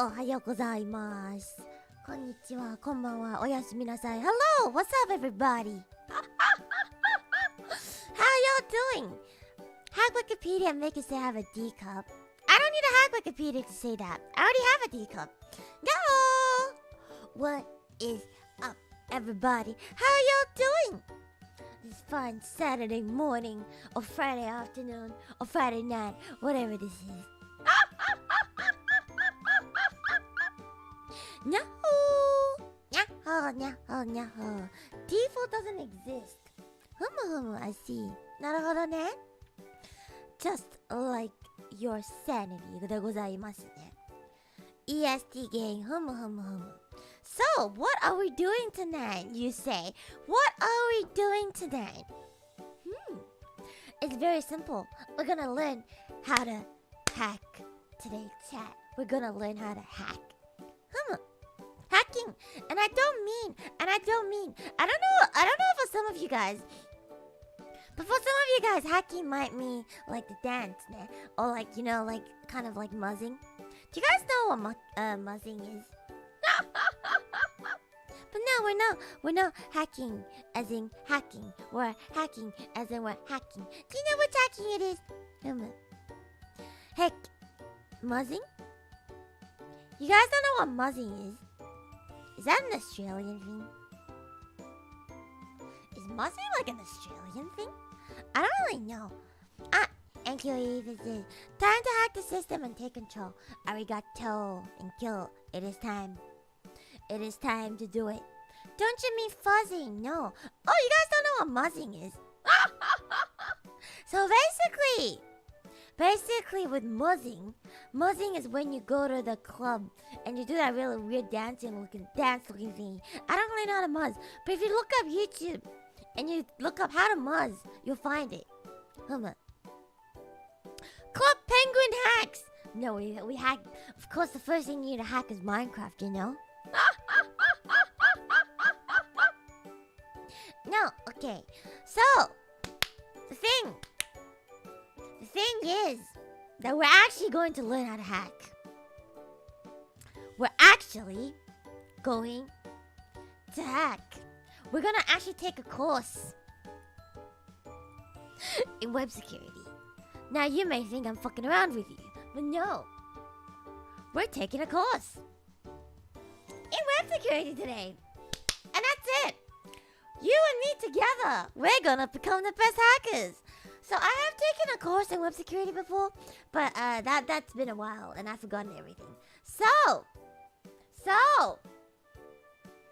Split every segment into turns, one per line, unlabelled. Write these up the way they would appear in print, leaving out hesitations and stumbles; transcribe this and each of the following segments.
おはようございます。こんにちは、こんばんは、おやすみなさい。Hello, what's up, everybody? How y'all doing? Hack Wikipedia and make it say I have a D cup. I don't need to hack Wikipedia to say that. I already have a D cup. No! What is up, everybody? How y'all doing? This fine Saturday morning, or Friday afternoon, or Friday night, whatever this is. No! No. Default doesn't exist. I see. なるほどね。Just like your sanity でございますね。EST gang. So, what are we doing tonight, you say? What are we doing tonight? It's very simple. We're gonna learn how to hack today's chat. We're gonna learn how to hack. Hacking. And I don't mean, I don't know for some of you guys, but for some of you guys, hacking might mean like the dance, né? Or like, you know, like kind of like muzzing. Do you guys know what muzzing is? But no, we're not hacking as in hacking. We're hacking as in we're hacking. Do you know which hacking it is? Heck, muzzing? You guys don't know what muzzing is? Is that an Australian thing? Is muzzing like an Australian thing? I don't really know. NQE visit. Time to hack the system and take control. Arigato and kill. It is time. It is time to do it. Don't you mean fuzzing? No. Oh, you guys don't know what muzzing is. So basically with muzzing is when you go to the club and you do that really weird dance-looking thing. I don't really know how to muzz, but if you look up YouTube and you look up how to muzz, you'll find it. Club Penguin hacks. No, we hack. Of course, the first thing you need to hack is Minecraft, you know? No, okay. So, the thing is that we're actually going to learn how to hack. We're actually going to hack. We're gonna actually take a course in web security. Now you may think I'm fucking around with you, but no. We're taking a course in web security today. And that's it. You and me together, we're gonna become the best hackers. So I have taken a course in web security before, but that's been a while and I've forgotten everything. So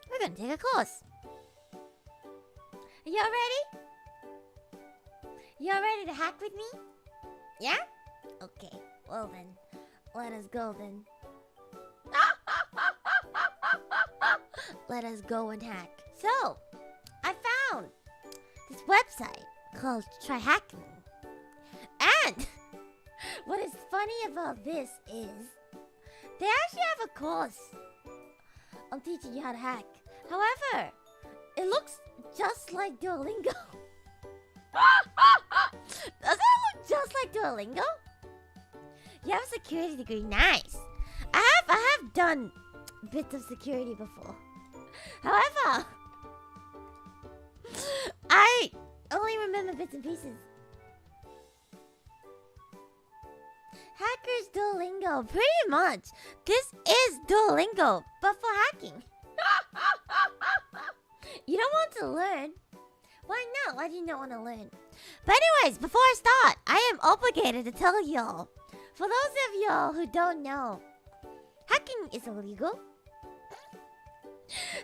we're gonna take a course. Y'all ready? Y'all ready to hack with me? Yeah? Okay. Well then, let us go then. Let us go and hack. So, I found this website called Try Hack Me. And what is funny about this is they actually have a course on teaching you how to hack. However, it looks just like Duolingo. Does that look just like Duolingo? You have a security degree. Nice. I have done bits of security before. However, I only remember bits and pieces. Hackers Duolingo. Pretty much. This is Duolingo, but for hacking. You don't want to learn? Why not? Why do you not want to learn? But anyways, before I start, I am obligated to tell y'all. For those of y'all who don't know, hacking is illegal.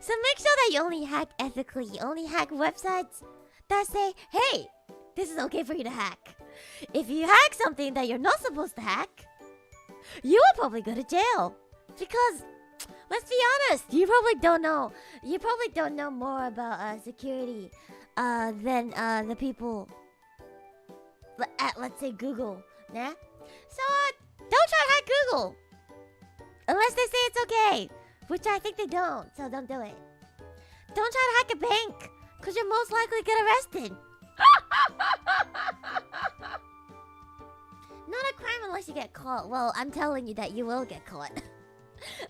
So make sure that you only hack ethically. You only hack websites that say, hey, this is okay for you to hack. If you hack something that you're not supposed to hack, you will probably go to jail. Because, let's be honest, you probably don't know more about security than the people at, let's say, Google. Nah? So, don't try to hack Google. Unless they say it's okay. Which I think they don't, so don't do it. Don't try to hack a bank, because you'll most likely get arrested. Not a crime unless you get caught. Well, I'm telling you that you will get caught.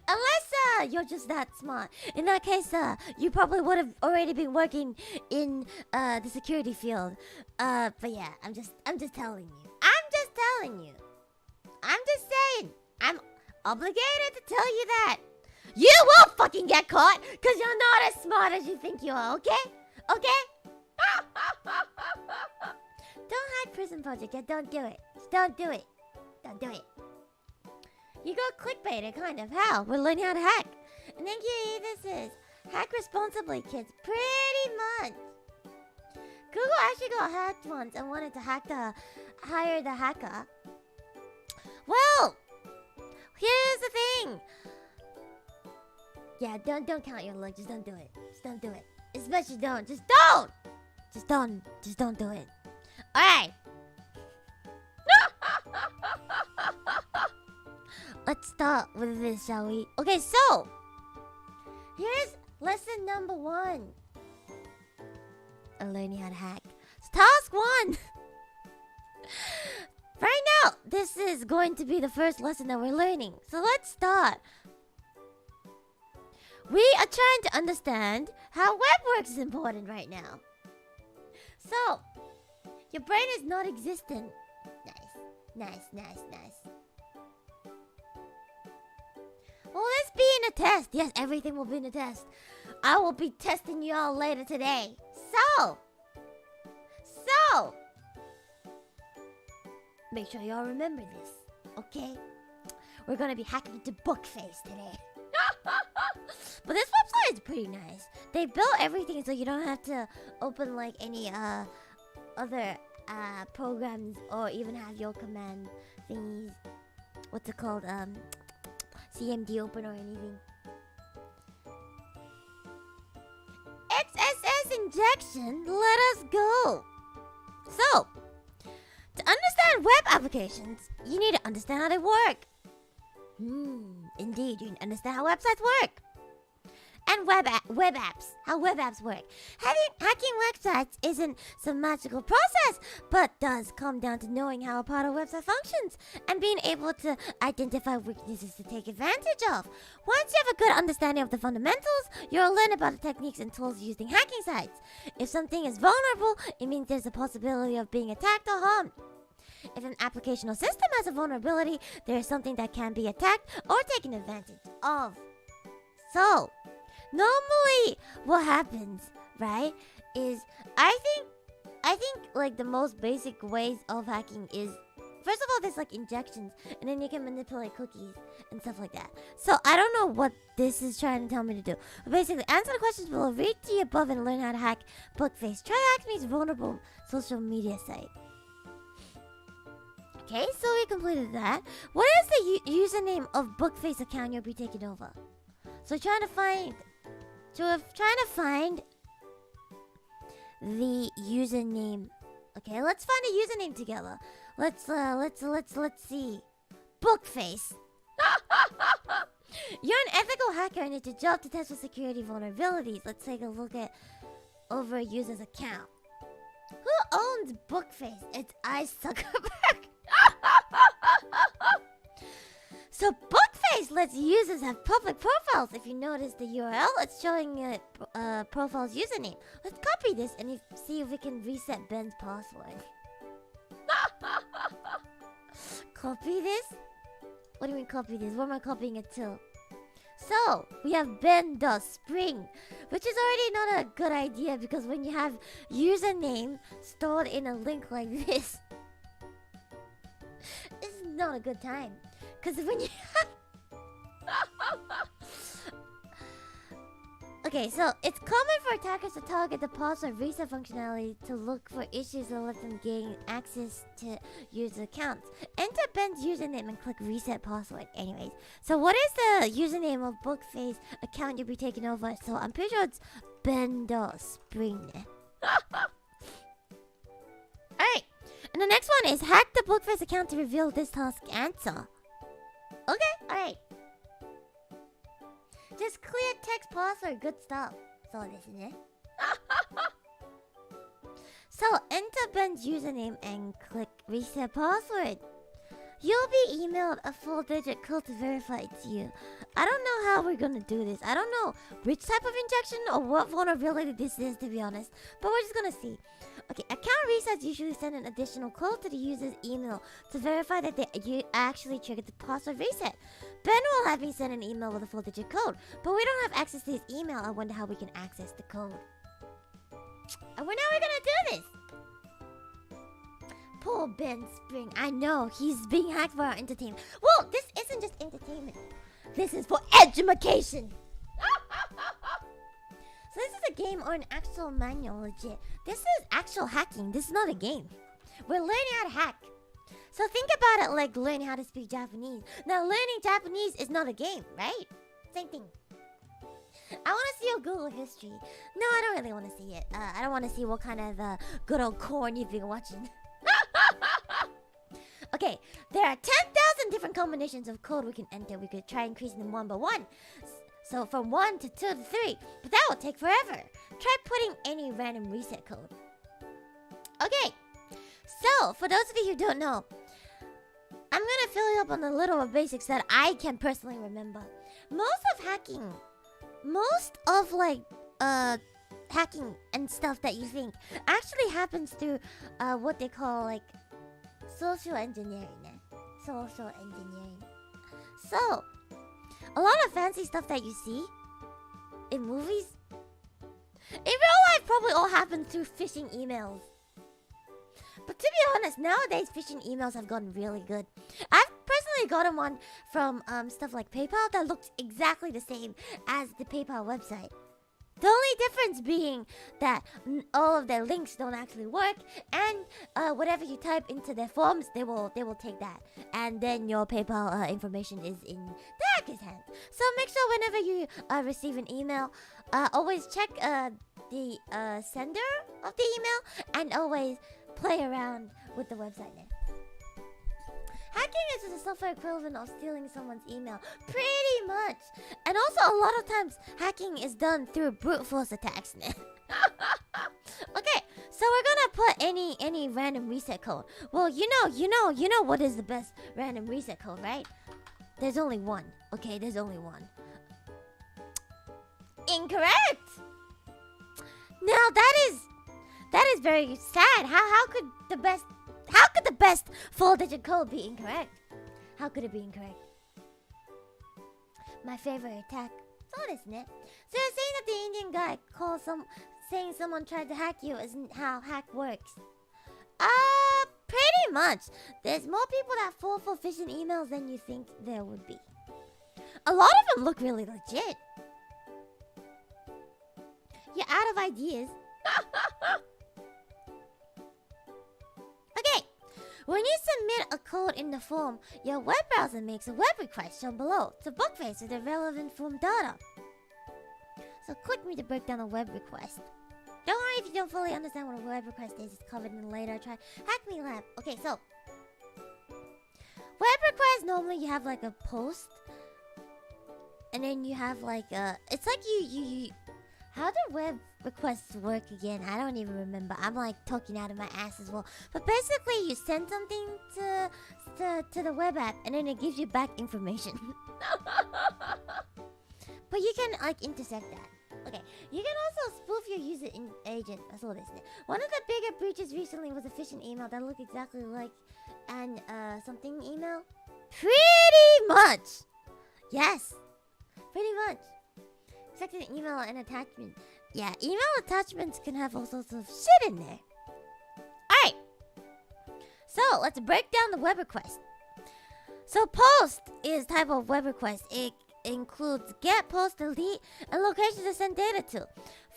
Unless you're just that smart. In that case, you probably would have already been working in the security field. But yeah, I'm just telling you. I'm just telling you. I'm just saying. I'm obligated to tell you that. You will fucking get caught because you're not as smart as you think you are, okay? Okay? Don't hack Prison Project. Yeah, don't do it. Just don't do it. Don't do it. You got clickbaited, kind of. How? We're learning how to hack. And then this is hack responsibly, kids. Pretty much. Google actually got hacked once and wanted to hire the hacker. Well, here's the thing. Yeah, don't count your luck. Just don't do it. Just don't do it. Especially don't. Just don't. Just don't do it. All right. Let's start with this, shall we? Okay, so here's lesson number 1 of learning how to hack. It's task 1. Right now, this is going to be the first lesson that we're learning. So let's start. We are trying to understand how web works is important right now. So, your brain is not existent. Nice. Well, let's be in a test. Yes, everything will be in a test. I will be testing you all later today. So, make sure y'all remember this, okay? We're gonna be hacking into Bookface today. But this website is pretty nice. They built everything so you don't have to open like any other programs or even have your command thingies. What's it called? CMD open or anything. XSS injection, let us go. So, to understand web applications, you need to understand how they work. Indeed, you need to understand how websites work. And web apps, how web apps work. Hacking websites isn't some magical process, but does come down to knowing how a part of a website functions and being able to identify weaknesses to take advantage of. Once you have a good understanding of the fundamentals, you'll learn about the techniques and tools used in hacking sites. If something is vulnerable, it means there's a possibility of being attacked or harmed. If an application or system has a vulnerability, there is something that can be attacked or taken advantage of. So, normally what happens, right, is I think like the most basic ways of hacking is, first of all, there's like injections, and then you can manipulate cookies and stuff like that. So I don't know what this is trying to tell me to do. But basically, answer the questions below, read the above, and learn how to hack Bookface. Try Acme's vulnerable social media site. Okay, so we completed that. What is the username of Bookface account you'll be taking over? So trying to find the username. Okay, let's find a username together. Let's see. Bookface. You're an ethical hacker and it's your job to test for security vulnerabilities. Let's take a look at over a user's account. Who owns Bookface? It's Zuckerberg. So Bookface lets users have public profiles. If you notice the URL, it's showing profile's username. Let's copy this and see if we can reset Ben's password. Copy this? What do you mean copy this? Where am I copying it to? So, we have Ben.Spring, which is already not a good idea because when you have username stored in a link like this, it's not a good time. Because when you Okay, so it's common for attackers to target the password reset functionality to look for issues that let them gain access to user accounts. Enter Ben's username and click reset password. Anyways, so what is the username of Bookface account you'll be taking over? So I'm pretty sure it's Ben.Spring. Alright, and the next one is hack the Bookface account to reveal this task answer. Okay, alright. Just clear text password, good stuff. So So enter Ben's username and click reset password. You'll be emailed a 4-digit code to verify it's you. I don't know how we're gonna do this. I don't know which type of injection or what vulnerability this is, to be honest. But we're just gonna see. Okay, account resets usually send an additional code to the user's email to verify that you actually triggered the password reset. Ben will have me send an email with a 4-digit code, but we don't have access to his email. I wonder how we can access the code. And now we're gonna do this. Poor Ben Spring. I know, he's being hacked for our entertainment. Well, this isn't just entertainment. This is for education. So this is a game or an actual manual, legit. This is actual hacking. This is not a game. We're learning how to hack. So think about it like learning how to speak Japanese. Now, learning Japanese is not a game, right? Same thing. I want to see your Google history. No, I don't really want to see it. I don't want to see what kind of good old corn you've been watching. Okay, there are 10,000 different combinations of code we can enter. We could try increasing them one by one. So from 1 to 2 to 3. But that will take forever. Try putting any random reset code. Okay, so for those of you who don't know, I'm gonna fill you up on the little basics that I can personally remember. Most of hacking and stuff that you think actually happens through what they call like social engineering. Social engineering. So, a lot of fancy stuff that you see in movies, in real life probably all happens through phishing emails. But to be honest, nowadays phishing emails have gotten really good. I've personally gotten one from stuff like PayPal that looks exactly the same as the PayPal website. The only difference being that all of their links don't actually work, and whatever you type into their forms, they will take that, and then your PayPal information is in the hacker's hands. So make sure whenever you receive an email, always check the sender of the email, and always play around with the website name. Hacking is just a software equivalent of stealing someone's email. Pretty much. And also a lot of times hacking is done through brute force attacks. Okay, so we're gonna put any random reset code. Well, you know what is the best random reset code, right? There's only one. Okay, there's only one. Incorrect! Now that is very sad. How could the best 4-digit code be incorrect? How could it be incorrect? My favorite attack. So desu ne. So you're saying that the Indian guy saying someone tried to hack you isn't how hack works? Pretty much. There's more people that fall for phishing emails than you think there would be. A lot of them look really legit. You're out of ideas. Okay, when you submit a code in the form, your web browser makes a web request shown below to bookface with the relevant form data. So click me to break down a web request. Don't worry if you don't fully understand what a web request is. It's covered in later. Try Hack Me Lab. Okay, so web request, normally you have like a post, and then you have like a. It's like you. How do web requests work again? I don't even remember. I'm like talking out of my ass as well. But basically, you send something to the web app, and then it gives you back information. But you can like intersect that. Okay, you can also spoof your user agent. That's all this. One of the bigger breaches recently was a phishing email that looked exactly like an something email. Pretty much. Yes, pretty much. Except an email and attachment. Yeah, email attachments can have all sorts of shit in there. Alright. So, let's break down the web request. So, post is type of web request. It includes get, post, delete, and location to send data to.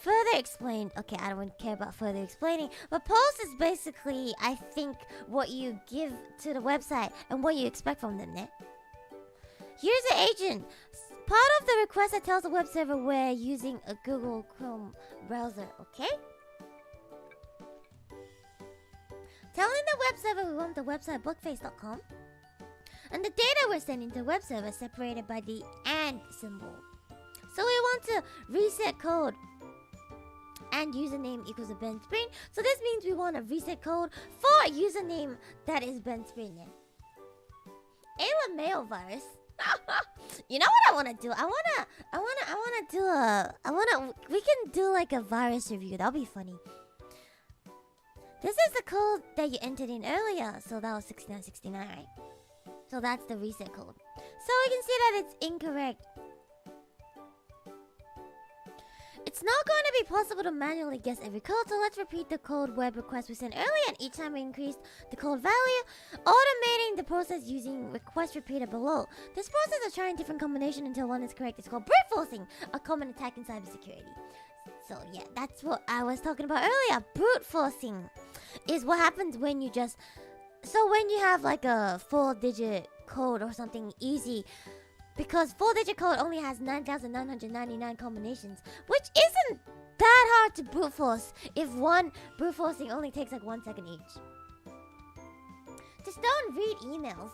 Further explained. Okay, I don't care about further explaining. But post is basically, I think, what you give to the website and what you expect from them, né? User agent. Part of the request that tells the web server we're using a Google Chrome browser, okay? Telling the web server we want the website bookface.com. And the data we're sending to the web server is separated by the AND symbol. So we want to reset code. And username equals a Ben Spring. So this means we want a reset code for a username that is Ben Spring. mail virus. You know what I want to do? We can do like a virus review. That'll be funny. This is the code that you entered in earlier. So that was 6969, right? So that's the reset code. So we can see that it's incorrect. It's not going to be possible to manually guess every code, so let's repeat the code web request we sent earlier, and each time we increase the code value, automating the process using request repeater below. This process of trying different combination until one is correct is called brute forcing, a common attack in cybersecurity. So yeah, that's what I was talking about earlier. Brute forcing is what happens when you just... So when you have like a 4-digit code or something easy, because 4-digit code only has 9,999 combinations, which isn't that hard to brute force if one brute forcing only takes like 1 second each. Just don't read emails.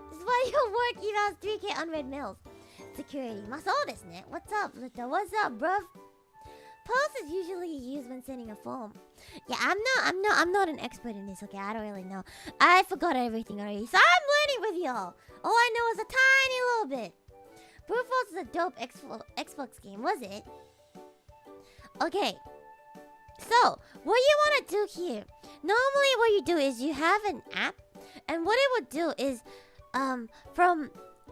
This is why your work emails 3K unread mails. Security. Masodesu. What's up, Luto? What's up, bruv? Post is usually used when sending a form. Yeah, I'm not an expert in this, okay? I don't really know. I forgot everything already, so I'm learning with y'all. All I know is a tiny little bit. Brute force is a dope Xbox game, was it? Okay. So, what you want to do here, normally what you do is you have an app, and what it would do is,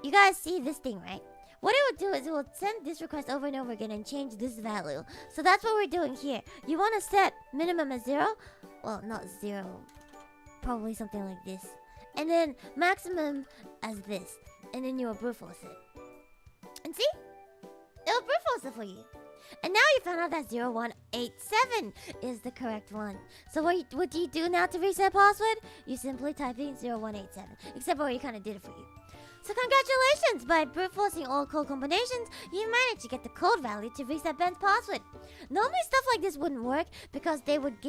you guys see this thing, right? What it would do is it will send this request over and over again and change this value. So that's what we're doing here. You want to set minimum as 0. Well, not 0. Probably something like this. And then maximum as this. And then you will brute force it. And see? It'll brute force it for you. And now you found out that 0187 is the correct one. So what do you do now to reset password? You simply type in 0187. Except I already kind of did it for you. So congratulations! By brute forcing all code combinations, you managed to get the code value to reset Ben's password. Normally stuff like this wouldn't work because they would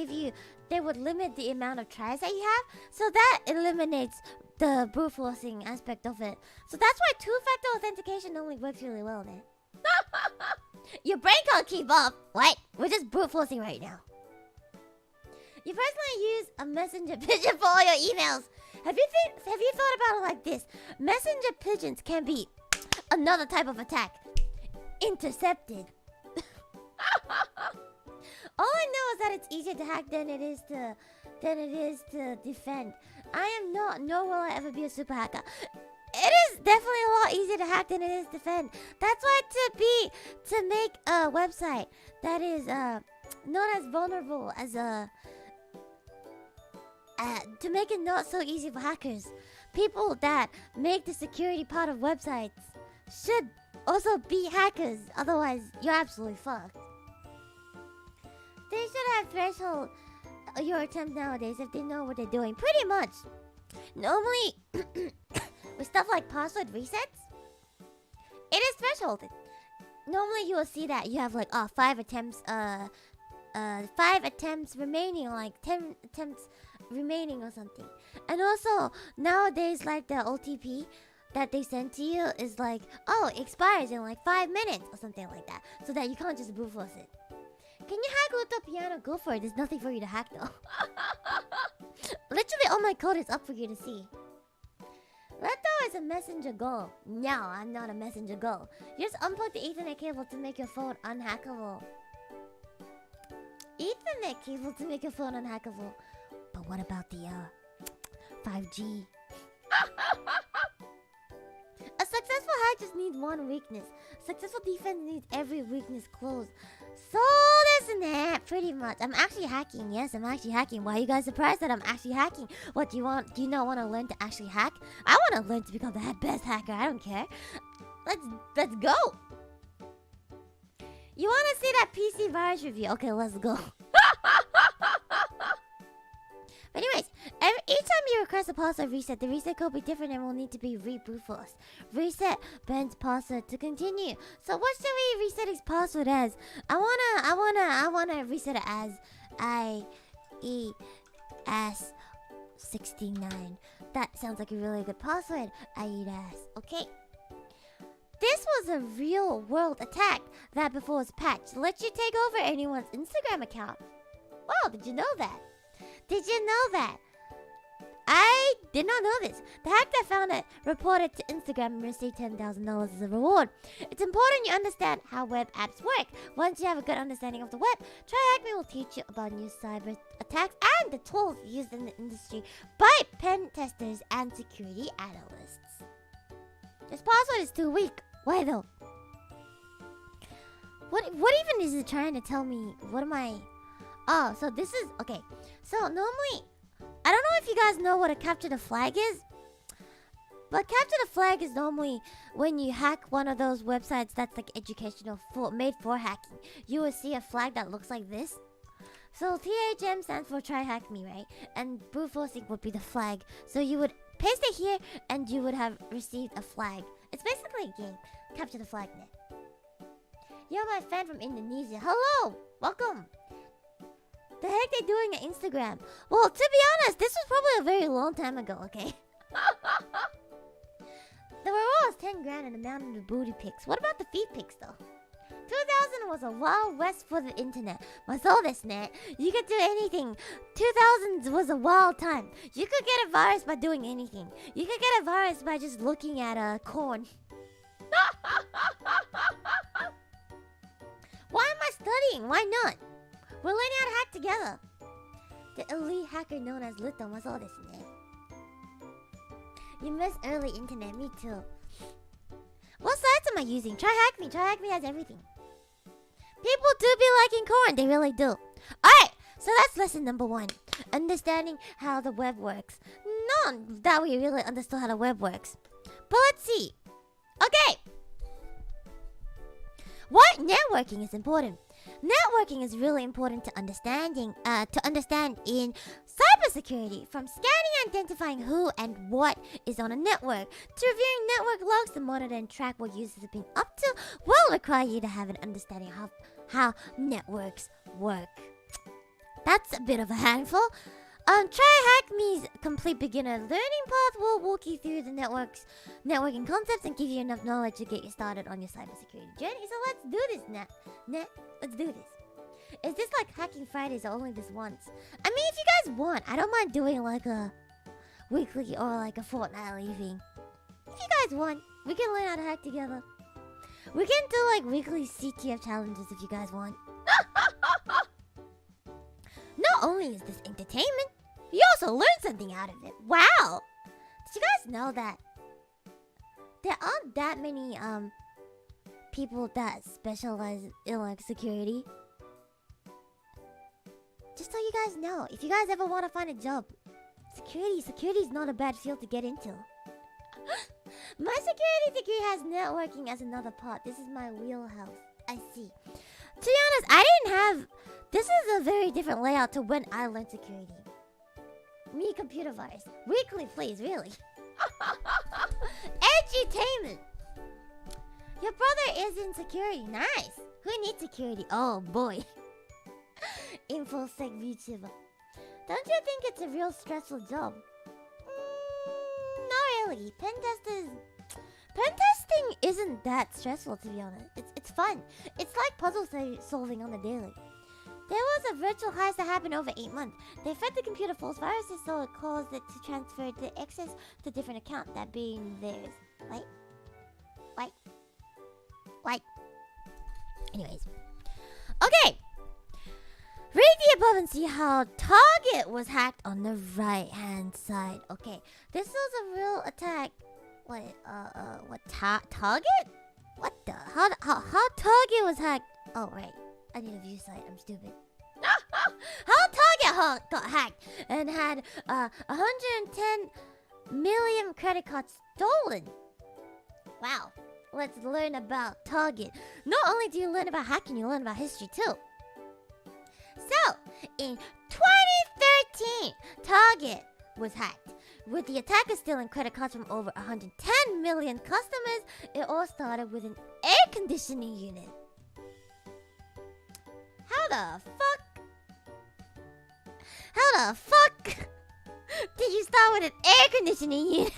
limit the amount of tries that you have. So that eliminates the brute forcing aspect of it. So that's why two-factor authentication normally works really well then. Your brain can't keep up. What? We're just brute forcing right now. You personally use a messenger pigeon for all your emails. Have you thought about it like this? Messenger pigeons can be another type of attack. Intercepted. All I know is that it's easier to hack than it is to defend. I am not, nor will I ever be a super hacker. It is definitely a lot easier to hack than it is to defend. That's why to make a website that is not as vulnerable as to make it not so easy for hackers, people that make the security part of websites should also be hackers. Otherwise, you're absolutely fucked. They should have threshold your attempt nowadays if they know what they're doing. Pretty much. Normally, with stuff like password resets, it is thresholded. Normally, you will see that you have like 5 attempts, 5 attempts remaining, or like 10 attempts remaining or something. And also nowadays, like the OTP that they send to you is like, oh, it expires in like 5 minutes or something like that, so that you can't just brute force it. Can you hack Luto Piano? Go for it. There's nothing for you to hack though. Literally all my code is up for you to see. Luto is a messenger go. No, I'm not a messenger go. You just unplug the Ethernet cable to make your phone unhackable. Ethernet cable to make your phone unhackable. But what about the 5G? A successful hack just needs one weakness. Successful defense needs every weakness closed. So isn't it? Pretty much. I'm actually hacking. Yes, I'm actually hacking. Why are you guys surprised that I'm actually hacking? What do you want? Do you not want to learn to actually hack? I want to learn to become the best hacker. I don't care. Let's go. You want to see that PC virus review? Okay, let's go. But anyways, each time you request a password reset, the reset code will be different and will need to be brute forced. Reset Ben's password to continue. So what should we reset his password as? I wanna reset it as IES69. That sounds like a really good password. IES. Okay. This was a real world attack that before its patch lets you take over anyone's Instagram account. Wow, did you know that? Did you know that? I did not know this. The hacker found it, reported to Instagram, and received $10,000 as a reward. It's important you understand how web apps work. Once you have a good understanding of the web, Try Hack Me will teach you about new cyber attacks and the tools used in the industry by pen testers and security analysts. This password is too weak. Why though? What even is it trying to tell me? What am I... Oh, so this is... Okay. So normally... I don't know if you guys know what a capture the flag is. But capture the flag is normally when you hack one of those websites that's like educational, made for hacking. You will see a flag that looks like this. So THM stands for Try Hack Me, right? And brute forcing would be the flag. So you would paste it here and you would have received a flag. It's basically a game. Capture the flag net. You're my fan from Indonesia. Hello! Welcome! The heck they doing on Instagram? Well, to be honest, this was probably a very long time ago, okay? The reward was 10 grand and amount of the booty pics. What about the feet pics though? 2000 was a wild west for the internet. Net. You could do anything. 2000s was a wild time. You could get a virus by doing anything. You could get a virus by just looking at corn. Why am I studying? Why not? We're learning how to hack together. The elite hacker known as Luto was all this, man. You miss early internet, me too. What sites am I using? Try Hack Me. Try Hack Me has everything. People do be liking corn. They really do. Alright, so that's lesson number 1. Understanding how the web works. Not that we really understood how the web works. But let's see. Okay. Why networking is important? Networking is really important to understand in cybersecurity, from scanning and identifying who and what is on a network to reviewing network logs to monitor and track what users have been up to will require you to have an understanding of how networks work. That's a bit of a handful. Try Hack Me's complete beginner learning path will walk you through the networking concepts and give you enough knowledge to get you started on your cybersecurity journey. So let's do this, let's do this. Is this like Hacking Fridays or only this once? I mean, if you guys want, I don't mind doing like a weekly or like a fortnightly thing. If you guys want, we can learn how to hack together. We can do like weekly CTF challenges if you guys want. Not only is this entertainment, you also learn something out of it. Wow! Did you guys know that there aren't that many people that specialize in like security? Just so you guys know, if you guys ever want to find a job, security is not a bad field to get into. My security degree has networking as another part. This is my wheelhouse. I see. To be honest, I didn't have... This is a very different layout to when I learned security. Me computer virus. Weekly, please, really. Edutainment. Your brother is in security. Nice. Who needs security? Oh, boy. InfoSec VTuber. Don't you think it's a real stressful job? Not really. Pen testing isn't that stressful, to be honest. It's fun. It's like puzzle solving on the daily. There was a virtual heist that happened over 8 months. They fed the computer false viruses, so it caused it to transfer the access to different account, that being theirs. Like. Anyways. Okay. Read the above and see how Target was hacked on the right-hand side. Okay. This was a real attack. Wait, what? Target? What the? How Target was hacked? Oh, right. I need a view site. I'm stupid. How Target got hacked and had 110 million credit cards stolen. Wow. Let's learn about Target. Not only do you learn about hacking, you learn about history too. So, in 2013, Target was hacked. With the attacker stealing credit cards from over 110 million customers, it all started with an air conditioning unit. How the fuck did you start with an air conditioning unit?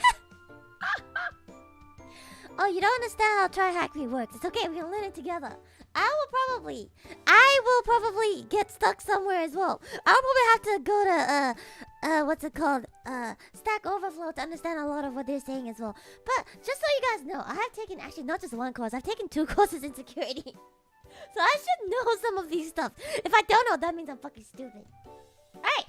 Oh, you don't understand how Try Hack Me works. It's okay, we can learn it together. I I will probably get stuck somewhere as well. I'll probably have to go to what's it called? Stack Overflow to understand a lot of what they're saying as well. But just so you guys know, I have taken actually not just one course, I've taken 2 courses in security. So I should know some of these stuff. If I don't know, that means I'm fucking stupid. Alright.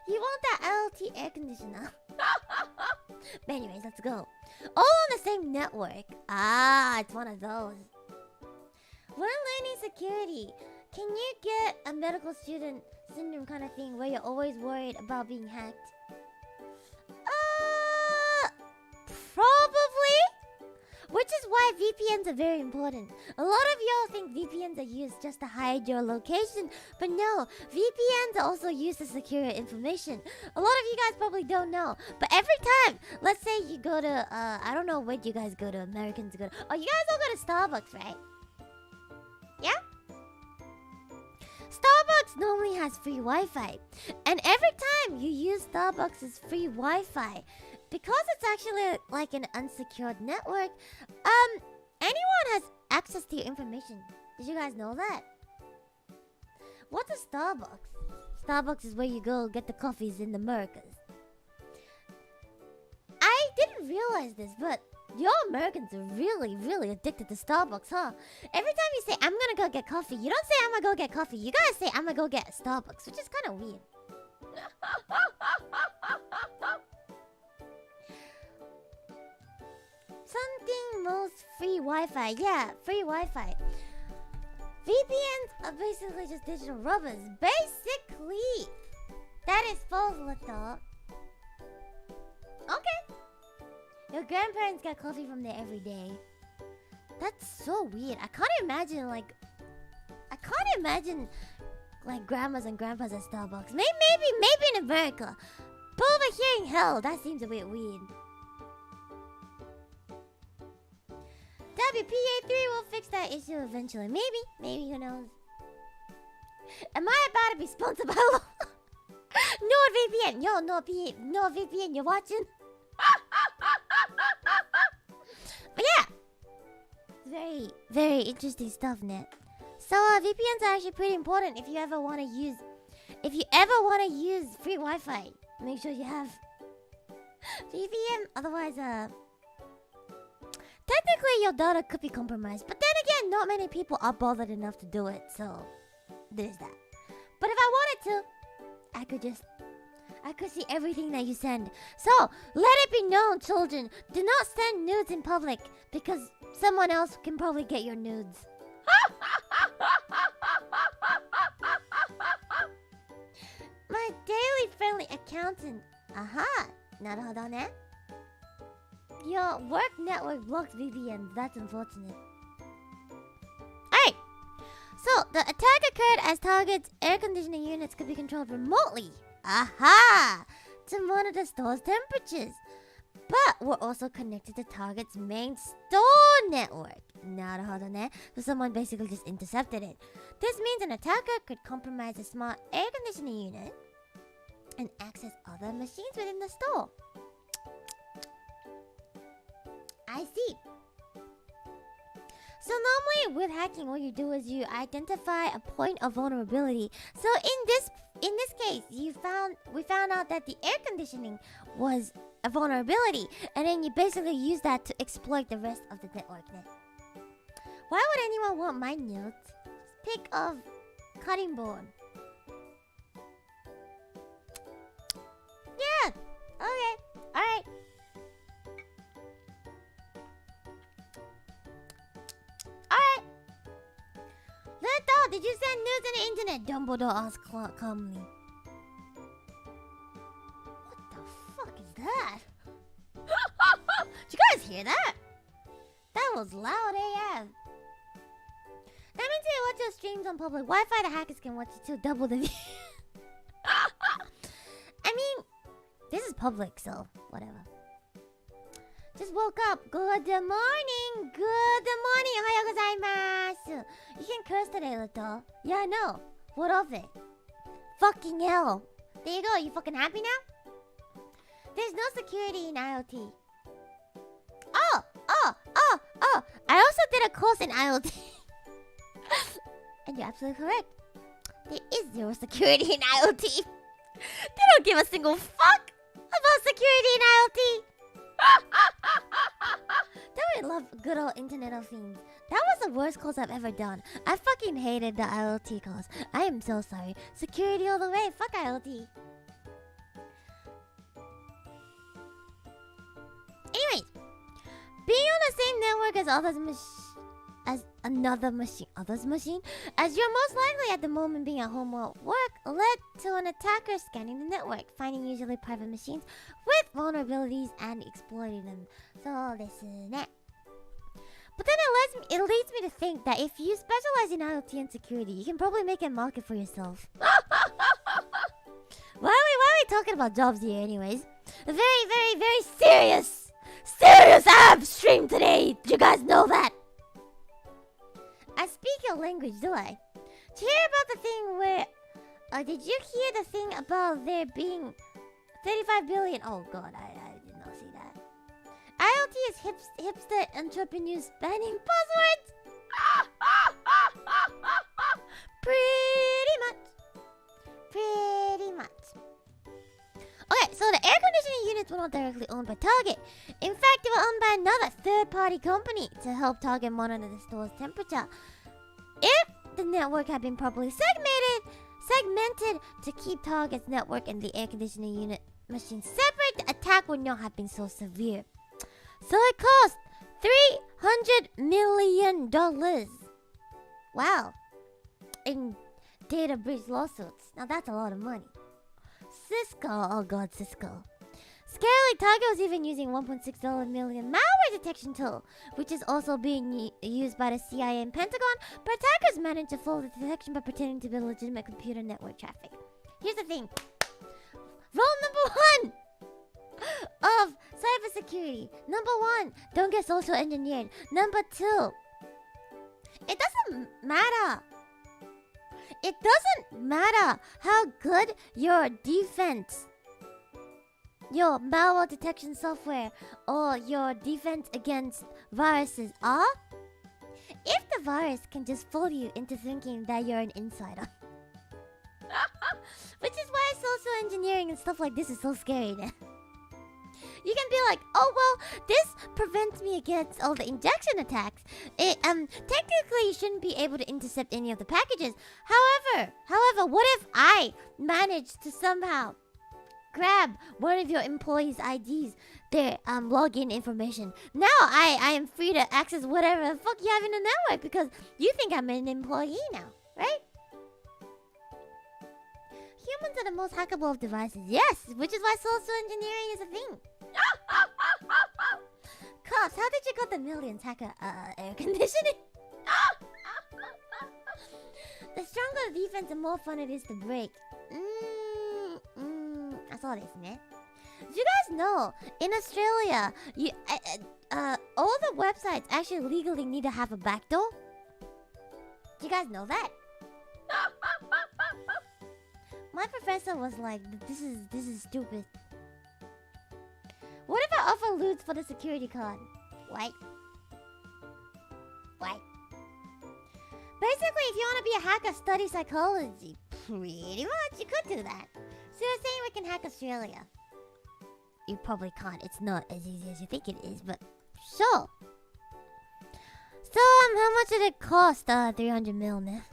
You want that LT air conditioner? But anyways, let's go. All on the same network. Ah, it's one of those. We're learning security. Can you get a medical student syndrome kind of thing where you're always worried about being hacked? Probably. Which is why VPNs are very important. A lot of y'all think VPNs are used just to hide your location, but no, VPNs are also used to secure your information. A lot of you guys probably don't know, but every time, let's say you go to, I don't know where you guys go to, Americans go to, oh, you guys all go to Starbucks, right? Yeah? Starbucks normally has free Wi-Fi, and every time you use Starbucks' free Wi-Fi, because it's actually like an unsecured network, anyone has access to your information. Did you guys know that? What's a Starbucks? Starbucks is where you go get the coffees in the Americas. I didn't realize this, but y'all Americans are really, really addicted to Starbucks, huh? Every time you say, I'm gonna go get coffee, you don't say, I'm gonna go get coffee. You guys say, I'm gonna go get Starbucks, which is kind of weird. Something most free Wi-Fi. Yeah, free Wi-Fi. VPNs are basically just digital rubbers. Basically. That is false, Luto. Okay. Your grandparents get coffee from there every day. That's so weird. I can't imagine like grandmas and grandpas at Starbucks. Maybe in America. But over here in hell, that seems a bit weird. WPA3 will fix that issue eventually. Maybe, who knows? Am I about to be sponsored by NordVPN? Yo, NordVPN, you're watching? But yeah, it's very, very interesting stuff, Net. So VPNs are actually pretty important if you ever want to use free Wi-Fi. Make sure you have VPN, otherwise technically, your data could be compromised, but then again, not many people are bothered enough to do it, so there's that. But if I wanted to, I could see everything that you send. So, let it be known, children, do not send nudes in public, because someone else can probably get your nudes. My daily friendly accountant. Aha! Naruhodo ne? Your work network blocks VPNs. That's unfortunate. Alright. So, the attack occurred as targets' air conditioning units could be controlled remotely. Aha! To monitor store's temperatures. But were also connected to target's main store network. Naruhodo ne? So someone basically just intercepted it. This means an attacker could compromise a smart air conditioning unit and access other machines within the store. I see. So normally with hacking, what you do is you identify a point of vulnerability. So in this case, we found out that the air conditioning was a vulnerability, and then you basically use that to exploit the rest of the network. Why would anyone want my notes? Pick of cutting board. Yeah. Okay. All right. Alright. Luto, did you send news on the internet? Dumbledore asked calmly. What the fuck is that? Did you guys hear that? That was loud AF. That means you watch your streams on public Wi-Fi. The hackers can watch it too. Double the view. I mean, this is public, so whatever. Just woke up. Good morning. Good morning. Ohayou gozaimasu. You can curse today, Luto. Yeah, I know. What of it? Fucking hell. There you go. You fucking happy now? There's no security in IoT. Oh. I also did a course in IoT. And you're absolutely correct. There is zero security in IoT. They don't give a single fuck about security in IoT. Don't we love good old Internet of Things? That was the worst calls I've ever done. I fucking hated the IoT calls. I am so sorry. Security all the way. Fuck IoT. Anyways, being on the same network as others machine, as you're most likely at the moment being at home or at work, led to an attacker scanning the network, finding usually private machines with vulnerabilities and exploiting them. So this is that. But then it leads me to think that if you specialize in IoT and security, you can probably make a market for yourself. Why are we talking about jobs here anyways? A very, very, very serious app stream today. Do you guys know that? I speak your language, do I? Did you hear about the thing where... did you hear the thing about there being 35 billion... Oh god, I did not see that. IoT is hipster entrepreneurs banning buzzwords! Pretty much. Okay, so the air conditioning units were not directly owned by Target. In fact, they were owned by another third-party company to help Target monitor the store's temperature. If the network had been properly segmented to keep Target's network and the air conditioning unit machines separate, the attack would not have been so severe. So it cost $300 million. Wow. In data breach lawsuits. Now that's a lot of money. Cisco, oh god, Cisco. Scarily, Target was even using $1.6 million malware detection tool, which is also being used by the CIA and Pentagon, but attackers managed to fool the detection by pretending to be legitimate computer network traffic. Here's the thing. Rule number 1 of cybersecurity. Number 1, don't get social engineered. Number 2, it doesn't matter. It doesn't matter how good your defense, your malware detection software, or your defense against viruses are, if the virus can just fool you into thinking that you're an insider. Which is why social engineering and stuff like this is so scary then. You can be like, oh well, this prevents me against all the injection attacks. Technically you shouldn't be able to intercept any of the packages. However, what if I manage to somehow grab one of your employees' IDs, their login information? Now I am free to access whatever the fuck you have in the network because you think I'm an employee now, right? Humans are the most hackable of devices. Yes, which is why social engineering is a thing. Cops, how did you got the millions hacker air conditioning? The stronger the defense, the more fun it is to break. So desu ne. Did you guys know in Australia, all the websites actually legally need to have a backdoor? Do you guys know that? My professor was like, "This is stupid." What if I offer loot for the security card? What? Basically, if you want to be a hacker, study psychology. Pretty much, you could do that. So you're saying we can hack Australia? You probably can't. It's not as easy as you think it is, but sure. So, how much did it cost? 300 mil, man.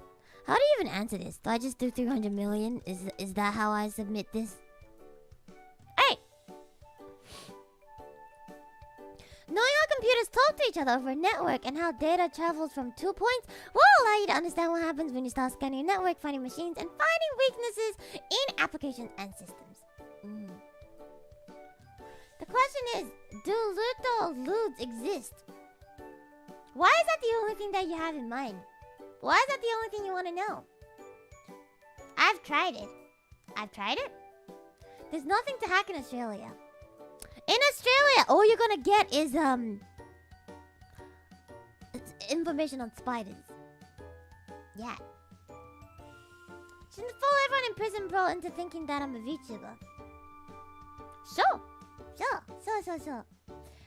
How do you even answer this? Do I just do 300 million? Is that how I submit this? Hey! Knowing how computers talk to each other over a network and how data travels from 2 points will allow you to understand what happens when you start scanning a network, finding machines, and finding weaknesses in applications and systems. The question is, do Luto loots exist? Why is that the only thing that you have in mind? Why is that the only thing you want to know? I've tried it. There's nothing to hack in Australia. In Australia, all you're gonna get is information on spiders. Yeah. Shouldn't fool everyone in prison, bro, into thinking that I'm a VTuber. Sure.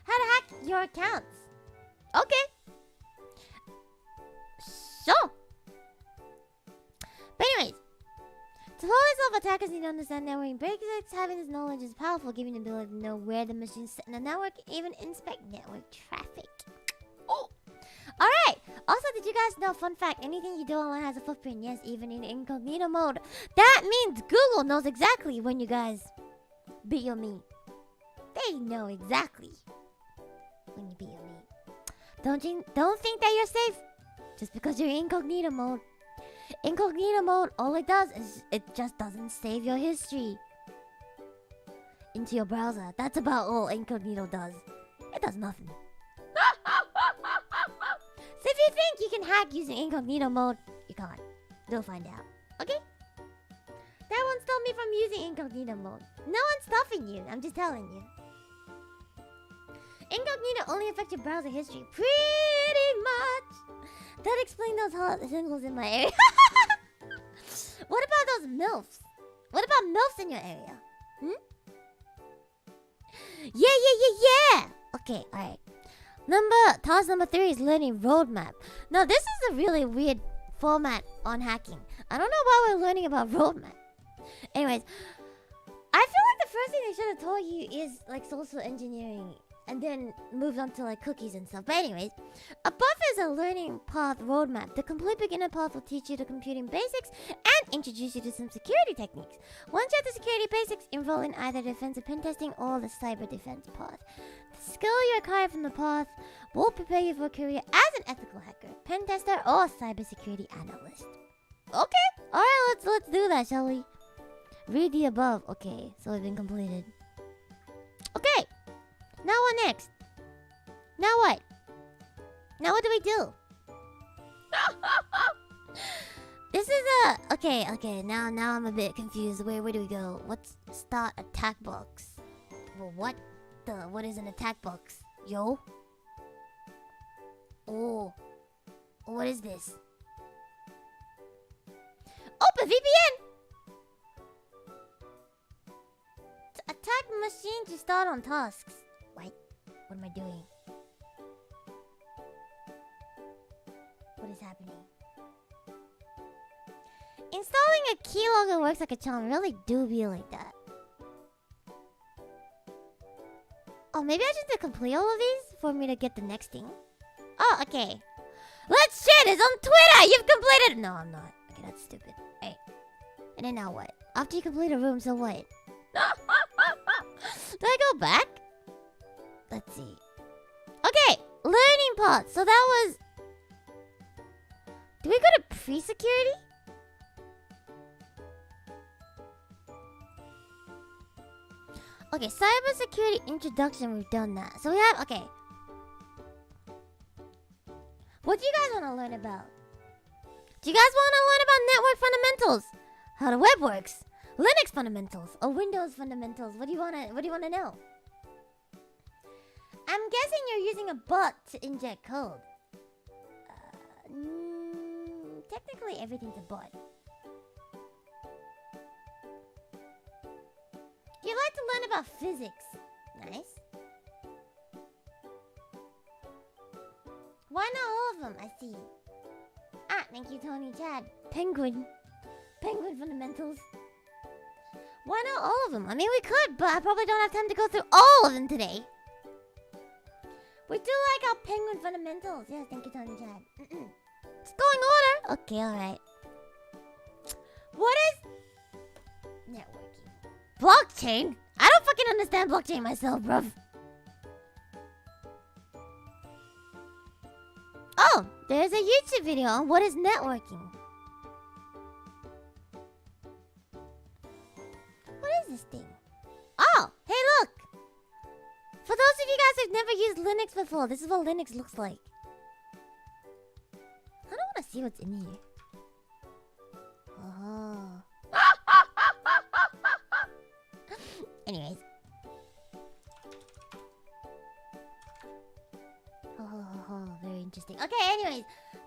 How to hack your accounts? Okay. Sure. To pull this off, attackers need to understand networking basics. Having this knowledge is powerful, giving the ability to know where the machines sit in the network, even inspect network traffic. Oh! Alright! Also, did you guys know, fun fact, anything you do online has a footprint. Yes, even in incognito mode. That means Google knows exactly when you guys beat your meat. They know exactly when you beat your meat. Don't think that you're safe just because you're in incognito mode. Incognito mode, all it does is it just doesn't save your history into your browser. That's about all incognito does. It does nothing. So if you think you can hack using incognito mode, you can't. You'll find out. Okay? That won't stop me from using incognito mode. No one's stopping you. I'm just telling you. Incognito only affects your browser history pretty much. That explains those hot singles in my area. What about those MILFs? What about MILFs in your area? Hmm? Yeah. Okay, alright. Task number 3 is learning roadmap. Now, this is a really weird format on hacking. I don't know why we're learning about roadmap. Anyways, I feel like the first thing they should have told you is like social engineering, and then moved on to like cookies and stuff. But anyways, above is a learning path roadmap. The complete beginner path will teach you the computing basics and introduce you to some security techniques. Once you have the security basics, enroll in either defensive pen testing or the cyber defense path. The skill you acquire from the path will prepare you for a career as an ethical hacker, pen tester, or cybersecurity analyst. Okay, alright, let's do that, shall we? Read the above. Okay, so it's been completed. Okay. Now what next? Now what? Now what do we do? This is a... Okay. Now I'm a bit confused. Where do we go? What's start attack box? Well, what is an attack box? Yo? Oh. What is this? Open VPN! Attack machine to start on tasks. What am I doing? What is happening? Installing a keylogger works like a charm. Really do be like that. Oh, maybe I should complete all of these for me to get the next thing. Oh, okay. Let's share this on Twitter! You've completed... No, I'm not. Okay, that's stupid. Hey. And then now what? After you complete a room, so what? Do I go back? Let's see. Okay, learning part. So that was... Do we go to pre-security? Okay, cybersecurity introduction, we've done that. So we have... Okay. What do you guys want to learn about? Do you guys want to learn about network fundamentals? How the web works? Linux fundamentals or Windows fundamentals? What do you want to know? I'm guessing you're using a bot to inject code. Technically, everything's a bot. You'd like to learn about physics. Nice. Why not all of them? I see. Ah, thank you, Tony Chad. Penguin fundamentals. Why not all of them? I mean, we could, but I probably don't have time to go through all of them today. We do like our penguin fundamentals. Yes, thank you, Tony Chad. It's going order. Okay, alright. What is networking? Blockchain? I don't fucking understand blockchain myself, bruv. Oh, there's a YouTube video on what is networking. What is this thing? Oh, hey look! For those of you guys who've never used Linux before, this is what Linux looks like. I don't want to see what's in here. Oh. Anyways. Oh, very interesting. Okay, anyways.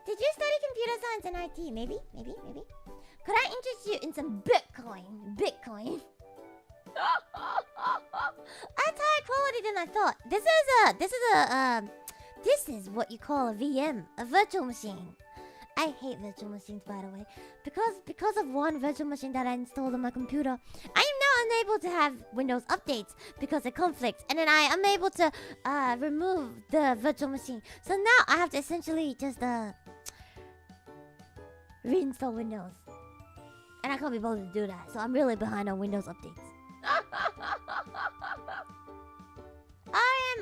Did you study computer science and IT? Maybe. Could I interest you in some Bitcoin? That's higher quality than I thought. This is what you call a VM, a virtual machine. I I hate virtual machines, by the way. Because of one virtual machine that I installed on my computer, I am now unable to have Windows updates because it conflicts. And then I am able to remove the virtual machine. So now I have to essentially just reinstall Windows. And I can't be bothered to do that. So I'm really behind on Windows updates.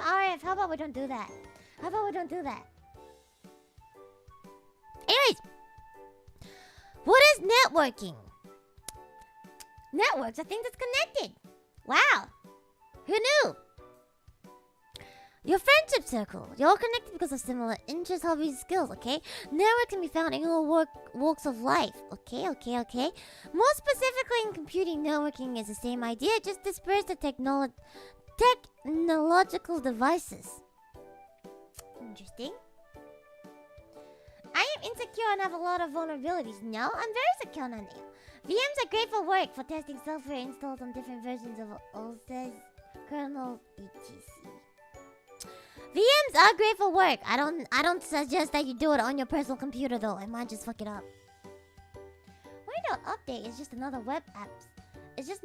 RF, how about we don't do that? Anyways, what is networking? Networks are things that's connected. Wow. Who knew? Your friendship circle. You're all connected because of similar interests, hobbies, skills, okay? Network can be found in all walks of life. Okay. More specifically in computing, networking is the same idea, just dispersed to technological devices. Interesting. I am insecure and have a lot of vulnerabilities. No, I'm very secure, Nani. VMs are great for work, for testing software installed on different versions of OS's kernel, etc. VMs are great for work. I don't suggest that you do it on your personal computer though. It might just fuck it up. Windows Update is just another web apps. It's just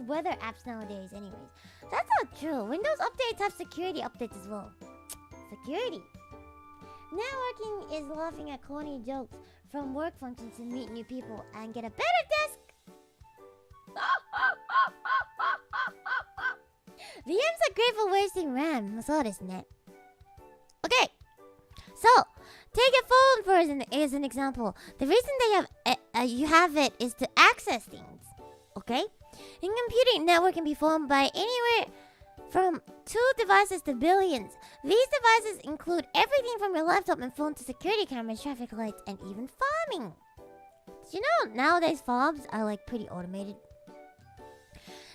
weather apps nowadays anyways. That's not true. Windows updates have security updates as well. Security. Networking is laughing at corny jokes from work functions to meet new people and get a better desk. VMs are great for wasting RAM. So this net. Okay. So, take a phone as an example. The reason you have it is to access things. Okay? In computing, network can be formed by anywhere from 2 devices to billions. These devices include everything from your laptop and phone to security cameras, traffic lights, and even farming. Did you know nowadays farms are like pretty automated?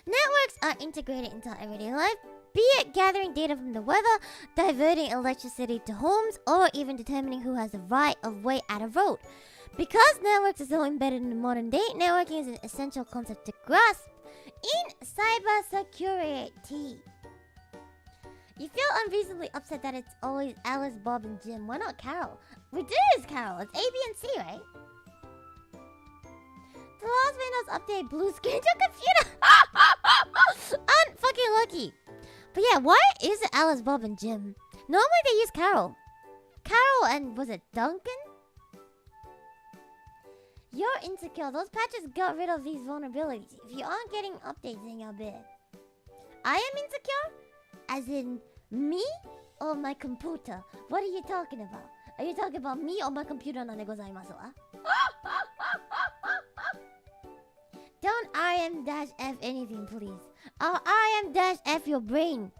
Networks are integrated into everyday life, be it gathering data from the weather, diverting electricity to homes, or even determining who has the right of way at a road. Because networks are so embedded in the modern day, networking is an essential concept to grasp in cybersecurity. You feel unreasonably upset that it's always Alice, Bob, and Jim. Why not Carol? We did it as Carol. It's A, B, and C, right? The last Windows update blue screen your computer. Unfucking lucky. But yeah, why is it Alice, Bob, and Jim? Normally they use Carol. Carol and was it Duncan? You're insecure. Those patches got rid of these vulnerabilities. If you aren't getting updates, then you're bad. I am insecure? As in me or my computer? What are you talking about? Are you talking about me or my computer? Nane gozaimasu wa? Don't IM-F anything, please. I'll IM-F your brain.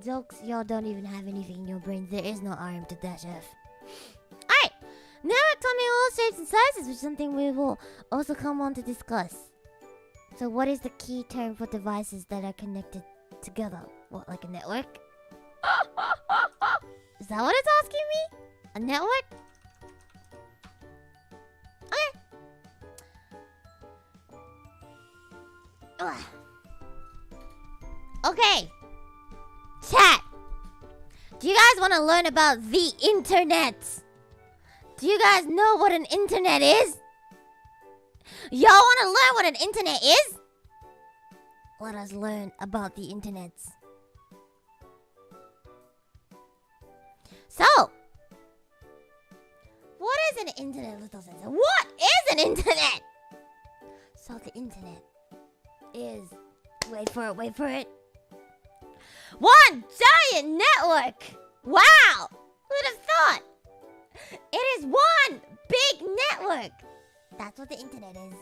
Jokes, y'all don't even have anything in your brains. There is no RM to -F. Alright, network come in all shapes and sizes, which is something we will also come on to discuss. So what is the key term for devices that are connected together? What, like a network? Is that what it's asking me? A network? Okay. Ugh. Okay. Chat. Do you guys want to learn about the internet? Do you guys know what an internet is? Y'all want to learn what an internet is? Let us learn about the internet. So, what is an internet, Luto says? What is an internet? So the internet is, wait for it. One giant network! Wow! Who'd have thought? It is one big network! That's what the internet is.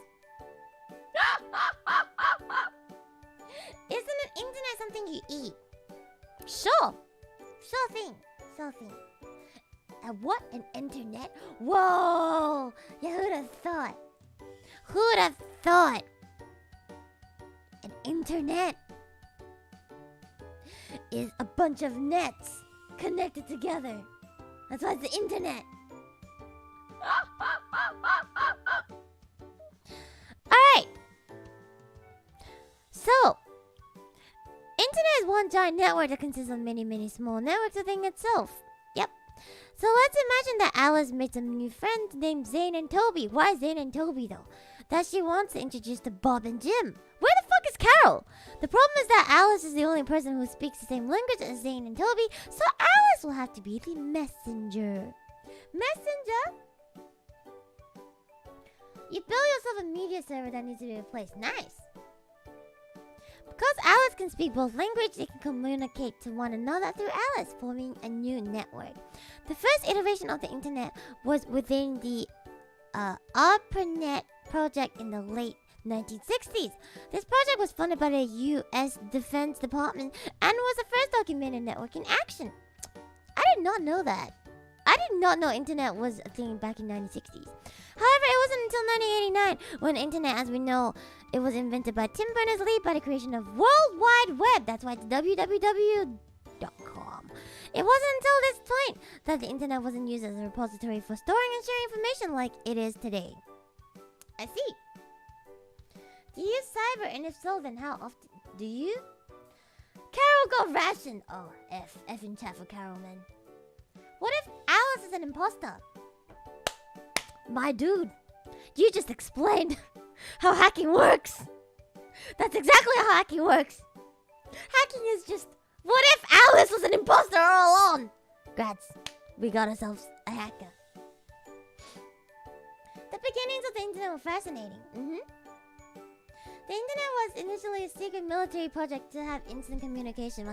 Isn't an internet something you eat? Sure. Sure thing. What? An internet? Whoa! Yeah, who'd have thought? Who'd have thought? An internet is a bunch of nets connected together. That's why it's the internet. Alright. So, internet is one giant network that consists of many, many small networks within itself. Yep. So let's imagine that Alice made some new friends named Zane and Toby. Why Zane and Toby though? That she wants to introduce to Bob and Jim. Where the fuck is Carol? The problem is that Alice is the only person who speaks the same language as Zane and Toby, so Alice will have to be the messenger. Messenger? You build yourself a media server that needs to be replaced. Nice. Because Alice can speak both languages, they can communicate to one another through Alice, forming a new network. The first iteration of the internet was within the ARPANET project in the late 1960s. This project was funded by the U.S. Defense Department and was the first documented network in action. I did not know that. I did not know internet was a thing back in 1960s. However, it wasn't until 1989 when internet as we know it was invented by Tim Berners-Lee by the creation of World Wide Web. That's why it's www.com. It wasn't until this point that the internet wasn't used as a repository for storing and sharing information like it is today. I see. Do you use cyber, and if so, then how often do you? Carol got rationed. Oh, F in chat for Carol, man. What if Alice is an imposter? My dude, you just explained how hacking works. That's exactly how hacking works. Hacking is just... What if Alice was an imposter all along? Grats, we got ourselves a hacker. The beginnings of the internet were fascinating. The internet was initially a secret military project to have instant communication.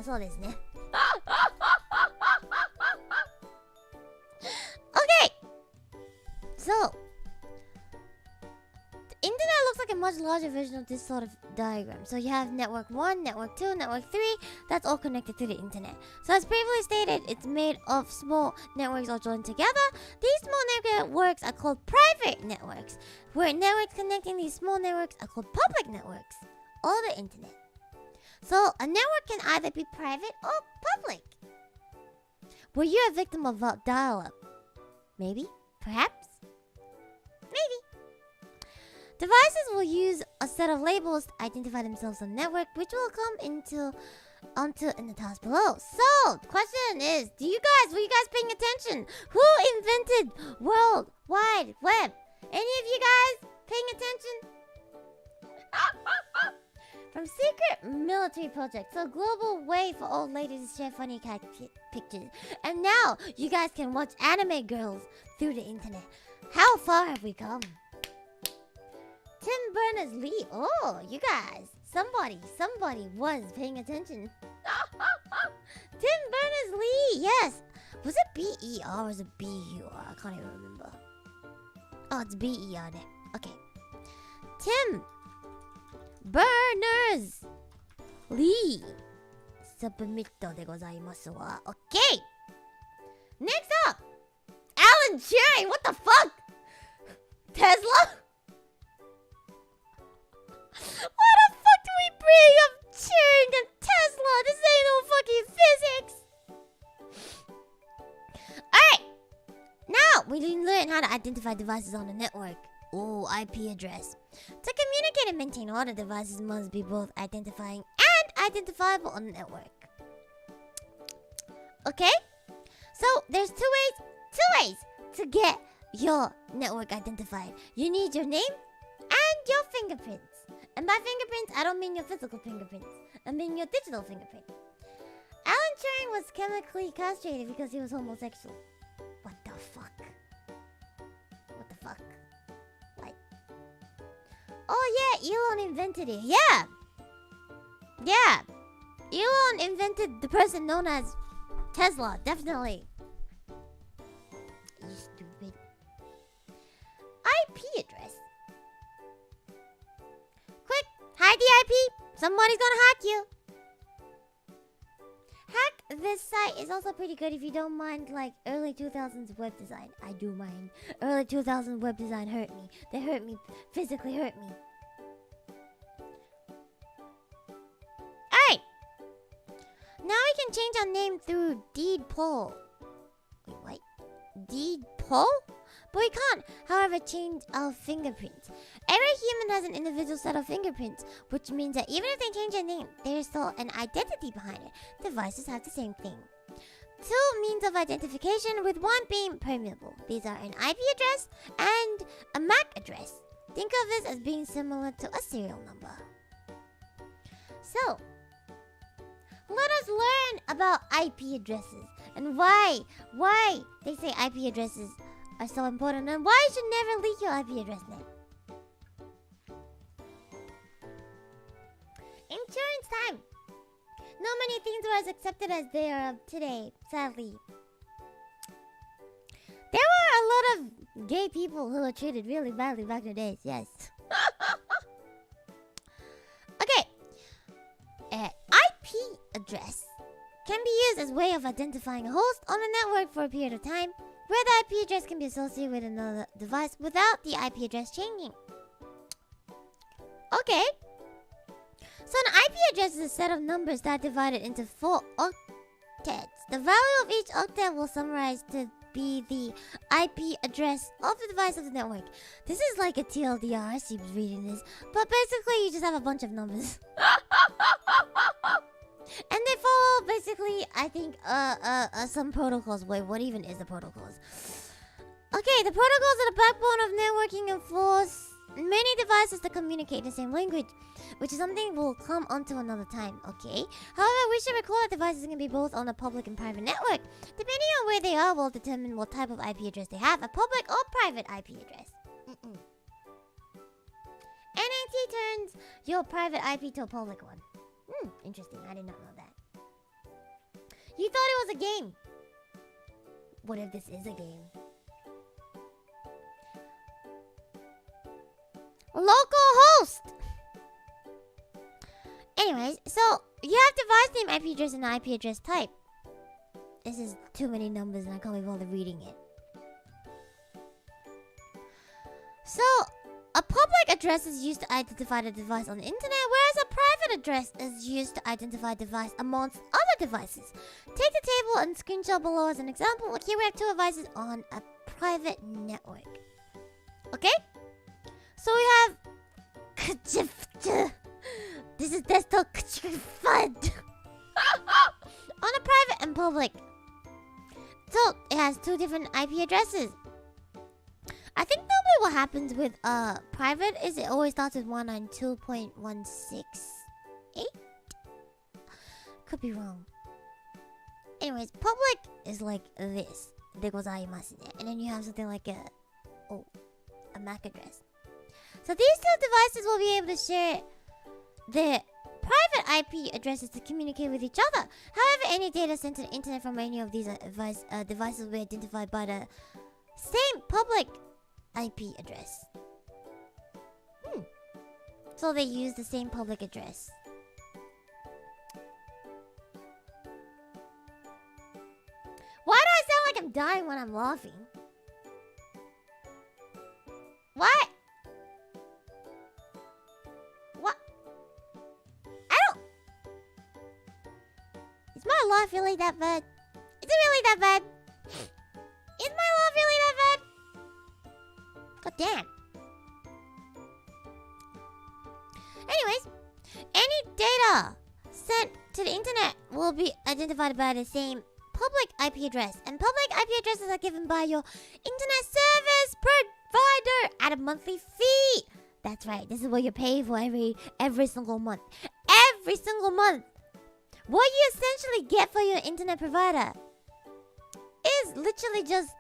Okay. So, the internet looks like a much larger version of this sort of diagram. So you have network 1, network 2, network 3. That's all connected to the internet. So as previously stated, it's made of small networks all joined together. These small networks are called private networks, where networks connecting these small networks are called public networks, or the internet. So a network can either be private or public. Were you a victim of dial-up? Maybe? Perhaps? Maybe. Devices will use a set of labels to identify themselves on the network, which will come onto in the task below. So, the question is, were you guys paying attention? Who invented World Wide Web? Any of you guys paying attention? From secret military project to a global way for old ladies to share funny cat pictures. And now, you guys can watch anime girls through the internet. How far have we come? Tim Berners-Lee. Oh, you guys. Somebody was paying attention. Tim Berners-Lee. Yes. Was it B-E-R or was it B-U-R? I can't even remember. Oh, it's B-E-R there. Okay. Tim Berners-Lee. Submit でございますわ. Okay. Next up. Alan Turing. What the fuck? Tesla? Why the fuck do we bring up Turing and Tesla? This ain't no fucking physics. Alright. Now, we learn how to identify devices on the network. Oh, IP address. To communicate and maintain all the devices must be both identifying and identifiable on the network. Okay? So, there's two ways to get your network identified. You need your name and your fingerprints. And by fingerprints, I don't mean your physical fingerprints. I mean your digital fingerprint. Alan Turing was chemically castrated because he was homosexual. What the fuck? What the fuck? Like... Oh yeah, Elon invented it. Yeah! Yeah! Elon invented the person known as Tesla, definitely. You stupid. IP address. Quick, hide the IP. Somebody's gonna hack you. Hack this site is also pretty good if you don't mind like early 2000s web design. I do mind. Early 2000s web design hurt me. They hurt me. Physically hurt me. Alright. Now we can change our name through deed poll. Wait, what? Deed poll? But we can't, however, change our fingerprints. Every human has an individual set of fingerprints, which means that even if they change their name, there's still an identity behind it. Devices have the same thing. two means of identification, with one being permeable. These are an IP address and a MAC address. Think of this as being similar to a serial number. So, let us learn about IP addresses and why they say IP addresses are so important and why you should never leak your IP address name. Insurance time. Not many things were as accepted as they are today, sadly. There were a lot of gay people who were treated really badly back in the days, yes. Okay. IP address can be used as a way of identifying a host on a network for a period of time, where the IP address can be associated with another device without the IP address changing. Okay. So an IP address is a set of numbers that are divided into 4 octets. The value of each octet will summarize to be the IP address of the device of the network. This is like a TLDR, she was reading this. But basically, you just have a bunch of numbers. And they follow, basically, I think, some protocols. Wait, what even is the protocols? Okay, the protocols are the backbone of networking and force many devices to communicate the same language, which is something we'll come onto another time, okay? However, we should recall that devices can be both on a public and private network. Depending on where they are will determine what type of IP address they have, a public or private IP address. NAT turns your private IP to a public one. Interesting, I did not know that. You thought it was a game. What if this is a game? Local host! Anyways, so you have device name, IP address, and IP address type. This is too many numbers and I can't be bothered reading it. So, a public address is used to identify the device on the internet, whereas a private address is used to identify a device amongst other devices. Take the table and screenshot below as an example. Here we have two devices on a private network. Okay? So we have this is desktop fun on a private and public. So it has two different IP addresses. I think normally what happens with private is it always starts with 192.168. Could be wrong. Anyways, public is like this. And then you have something like a MAC address. So these two devices will be able to share their private IP addresses to communicate with each other. However, any data sent to the internet from any of these devices will be identified by the same public IP address. So they use the same public address. Why do I sound like I'm dying when I'm laughing? What? Is my life really that bad? Is it really that bad? Is my life really that bad? God damn. Anyways, any data sent to the internet will be identified by the same public IP address. And public IP addresses are given by your internet service provider at a monthly fee. That's right. This is what you're paying for every single month. Every single month. What you essentially get for your internet provider is literally just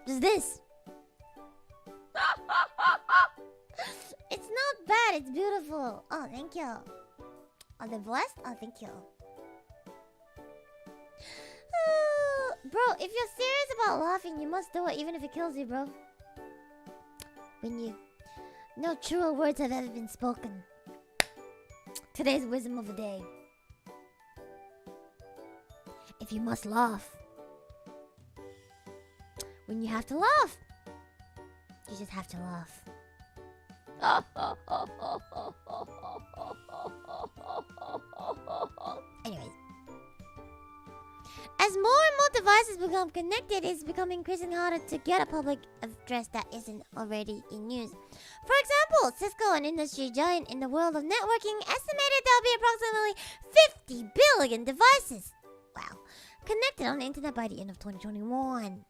this. It's not bad, it's beautiful. Oh, thank you. Are they blessed? Oh, thank you. Bro, if you're serious about laughing, you must do it even if it kills you, bro. No truer words have ever been spoken. Today's wisdom of the day. If you must laugh, when you have to laugh, you just have to laugh. Anyways, as more and more devices become connected, it's becoming increasingly harder to get a public address that isn't already in use. For example, Cisco, an industry giant in the world of networking, estimated there'll be approximately 50 billion devices. Wow. connected on the internet by the end of 2021.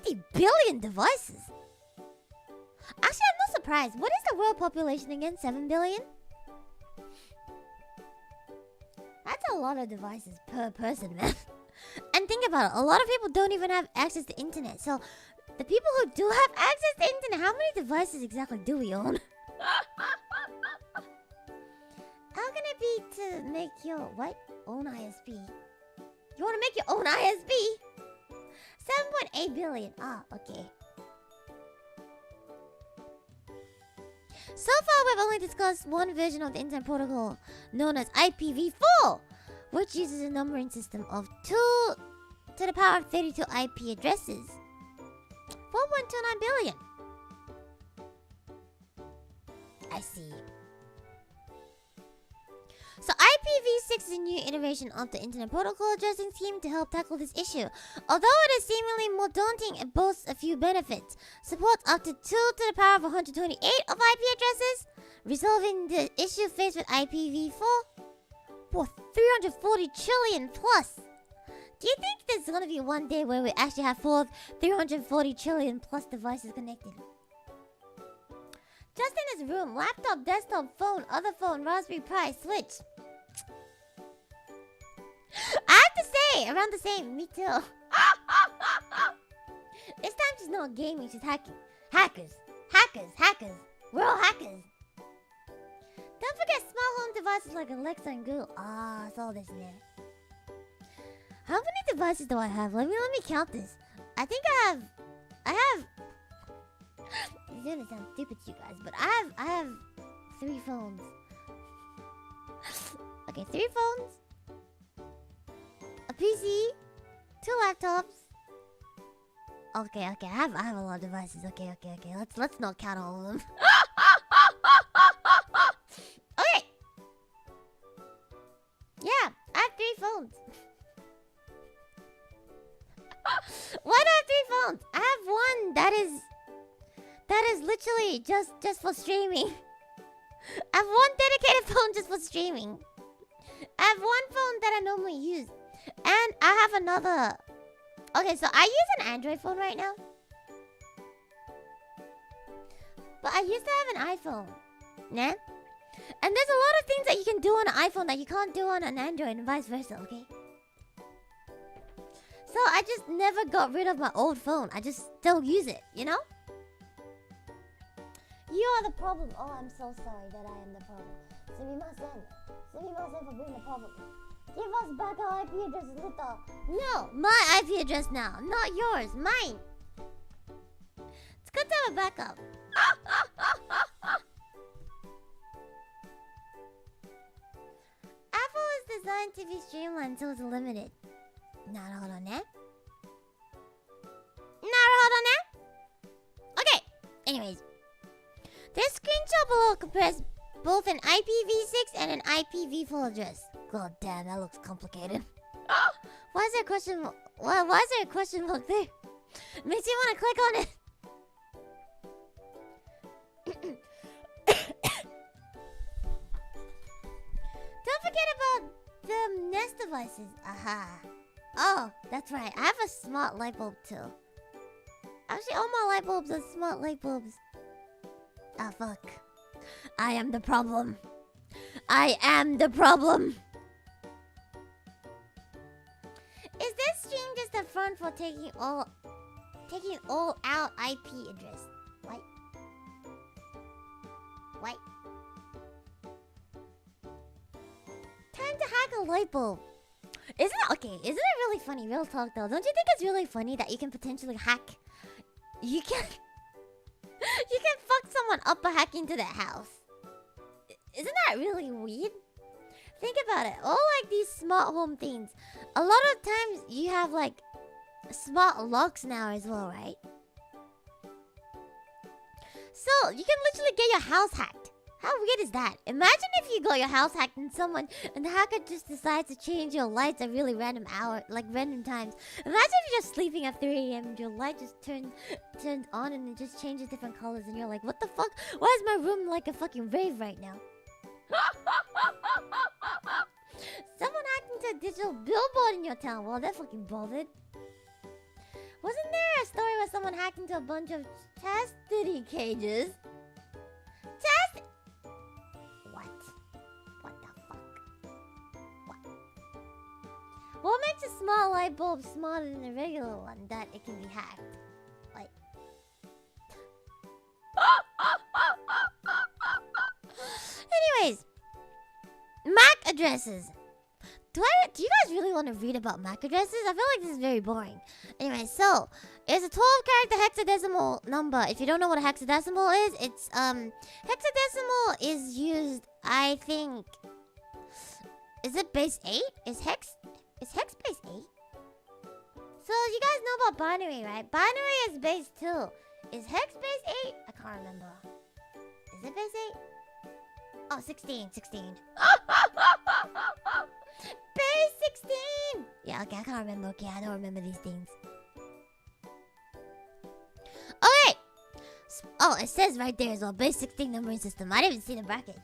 50 billion devices. Actually, I'm not surprised. What is the world population again? 7 billion? That's a lot of devices per person, man. And think about it. A lot of people don't even have access to internet. So, the people who do have access to internet, how many devices exactly do we own? How can it be to make your, what? Own ISP? You want to make your own ISP? 7.8 billion. Ah, okay. So far, we've only discussed one version of the internet protocol known as IPv4, which uses a numbering system of 2 to the power of 32 IP addresses. 4.29 billion. I see. So IPv6 is a new iteration of the Internet Protocol addressing scheme to help tackle this issue. Although it is seemingly more daunting, it boasts a few benefits. Supports up to 2 to the power of 128 of IP addresses, resolving the issue faced with IPv4 for 340 trillion plus. Do you think there's gonna be one day where we actually have 340 trillion plus devices connected? Just in this room, laptop, desktop, phone, other phone, Raspberry Pi, Switch. I have to say, around the same. Me too. This time she's not gaming, she's hacking. Hackers. We're all hackers. Don't forget smart home devices like Alexa and Google. Ah, it's all this, man. How many devices do I have? Let me count this. I think I have. It's gonna sound stupid to you guys, but I have 3 phones. Okay, 3 phones, a PC, 2 laptops. Okay, I have a lot of devices. Okay. Let's not count all of them. Okay. Yeah, I have 3 phones. Why do I have 3 phones? I have one that is literally just for streaming. I have one dedicated phone just for streaming. I have one phone that I normally use. And I have another. Okay, so I use an Android phone right now. But I used to have an iPhone. Nah? And there's a lot of things that you can do on an iPhone that you can't do on an Android and vice versa, okay? So I just never got rid of my old phone. I just still use it, you know? You are the problem. Oh, I'm so sorry that I am the problem. Sumimasen for being the problem. Give us back our IP address, Luto. No, my IP address now, not yours, mine. It's good to have a backup. Apple is designed to be streamlined, so it's limited. Okay, anyways. This screenshot below compares both an IPv6 and an IPv4 address. God damn, that looks complicated. Why is there a question mark? Why is there a question mark there? Makes you want to click on it. Don't forget about the Nest devices. Aha. Oh, that's right. I have a smart light bulb too. Actually, all my light bulbs are smart light bulbs. Ah, fuck. I am the problem. Is this stream just a front for taking all out IP address? What? Time to hack a light bulb. Isn't it really funny? Real talk though. Don't you think it's really funny that you can potentially hack? You can fuck someone up by hacking into their house. Isn't that really weird? Think about it. All like these smart home things. A lot of times you have like smart locks now as well, right? So you can literally get your house hacked. How weird is that? Imagine if you got your house hacked and the hacker just decides to change your lights at really random random times. Imagine if you're just sleeping at 3 a.m. and your light just turned on and it just changes different colors and you're like, what the fuck? Why is my room like a fucking rave right now? Someone hacked into a digital billboard in your town. Well, they're fucking bothered. Wasn't there a story where someone hacked into a bunch of chastity cages? What? What the fuck? What? What makes a small light bulb smaller than a regular one that it can be hacked? Like... Anyways, MAC addresses. Do you guys really want to read about MAC addresses? I feel like this is very boring. Anyway, so it's a 12-character hexadecimal number. If you don't know what a hexadecimal is, it's hexadecimal is used, I think. Is it base 8? Is hex base 8? So you guys know about binary, right? Binary is base 2. Is hex base 8? I can't remember. Is it base 8? Oh, 16. Base 16! Yeah, okay, I can't remember. Okay, I don't remember these things. Okay! Oh, it says right there as well. Base 16 numbering system. I didn't even see the brackets.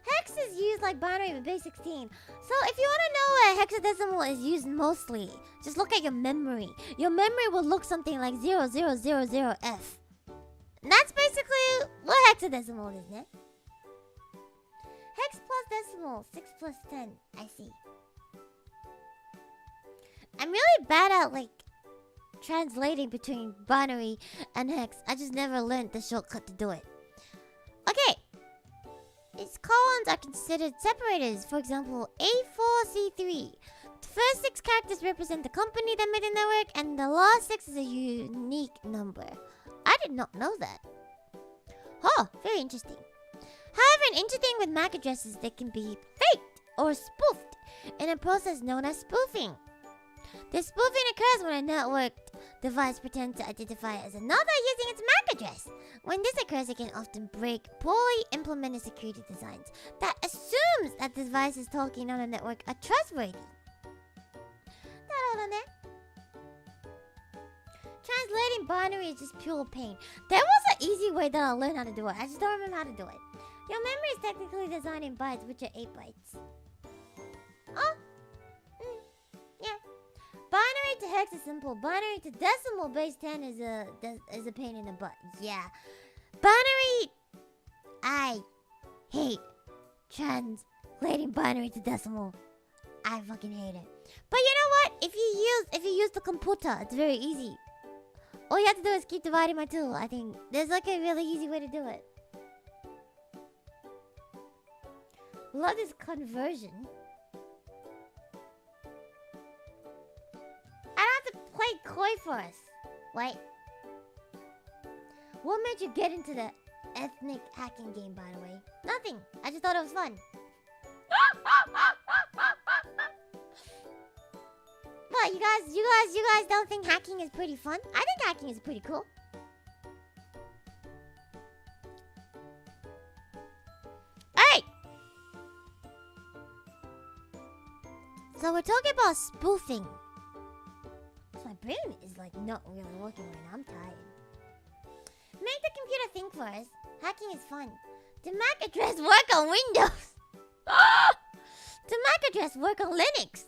Hex is used like binary with base 16. So if you want to know where hexadecimal is used mostly, just look at your memory. Your memory will look something like 0000F. And that's basically what hexadecimal is, né? Hex plus decimal, 6 plus 10. I see. I'm really bad at, like, translating between binary and hex. I just never learned the shortcut to do it. Okay. Its columns are considered separators. For example, A4C3. The first 6 characters represent the company that made the network, and the last 6 is a unique number. I did not know that. Oh, very interesting. However, an interesting thing with MAC addresses, they can be faked or spoofed in a process known as spoofing. The spoofing occurs when a networked device pretends to identify as another using its MAC address. When this occurs, it can often break poorly implemented security designs that assumes that the devices talking on a network are trustworthy. Translating binary is just pure pain. There was an easy way that I'll learn how to do it. I just don't remember how to do it. Your memory is technically designed in bytes, which are 8 bytes. Oh? Yeah. Binary to hex is simple. Binary to decimal base 10 is a pain in the butt. Yeah. Binary... I hate translating binary to decimal. I fucking hate it. But you know what? If you use the computer, it's very easy. All you have to do is keep dividing by 2. I think there's like a really easy way to do it. Love this conversion. I don't have to play coy for us. Wait. What made you get into the ethnic hacking game, by the way? Nothing. I just thought it was fun. What, you guys don't think hacking is pretty fun? I think hacking is pretty cool. Alright! So we're talking about spoofing. My brain is like not really working right now. I'm tired. Make the computer think for us. Hacking is fun. The MAC address work on Windows. The MAC address work on Linux.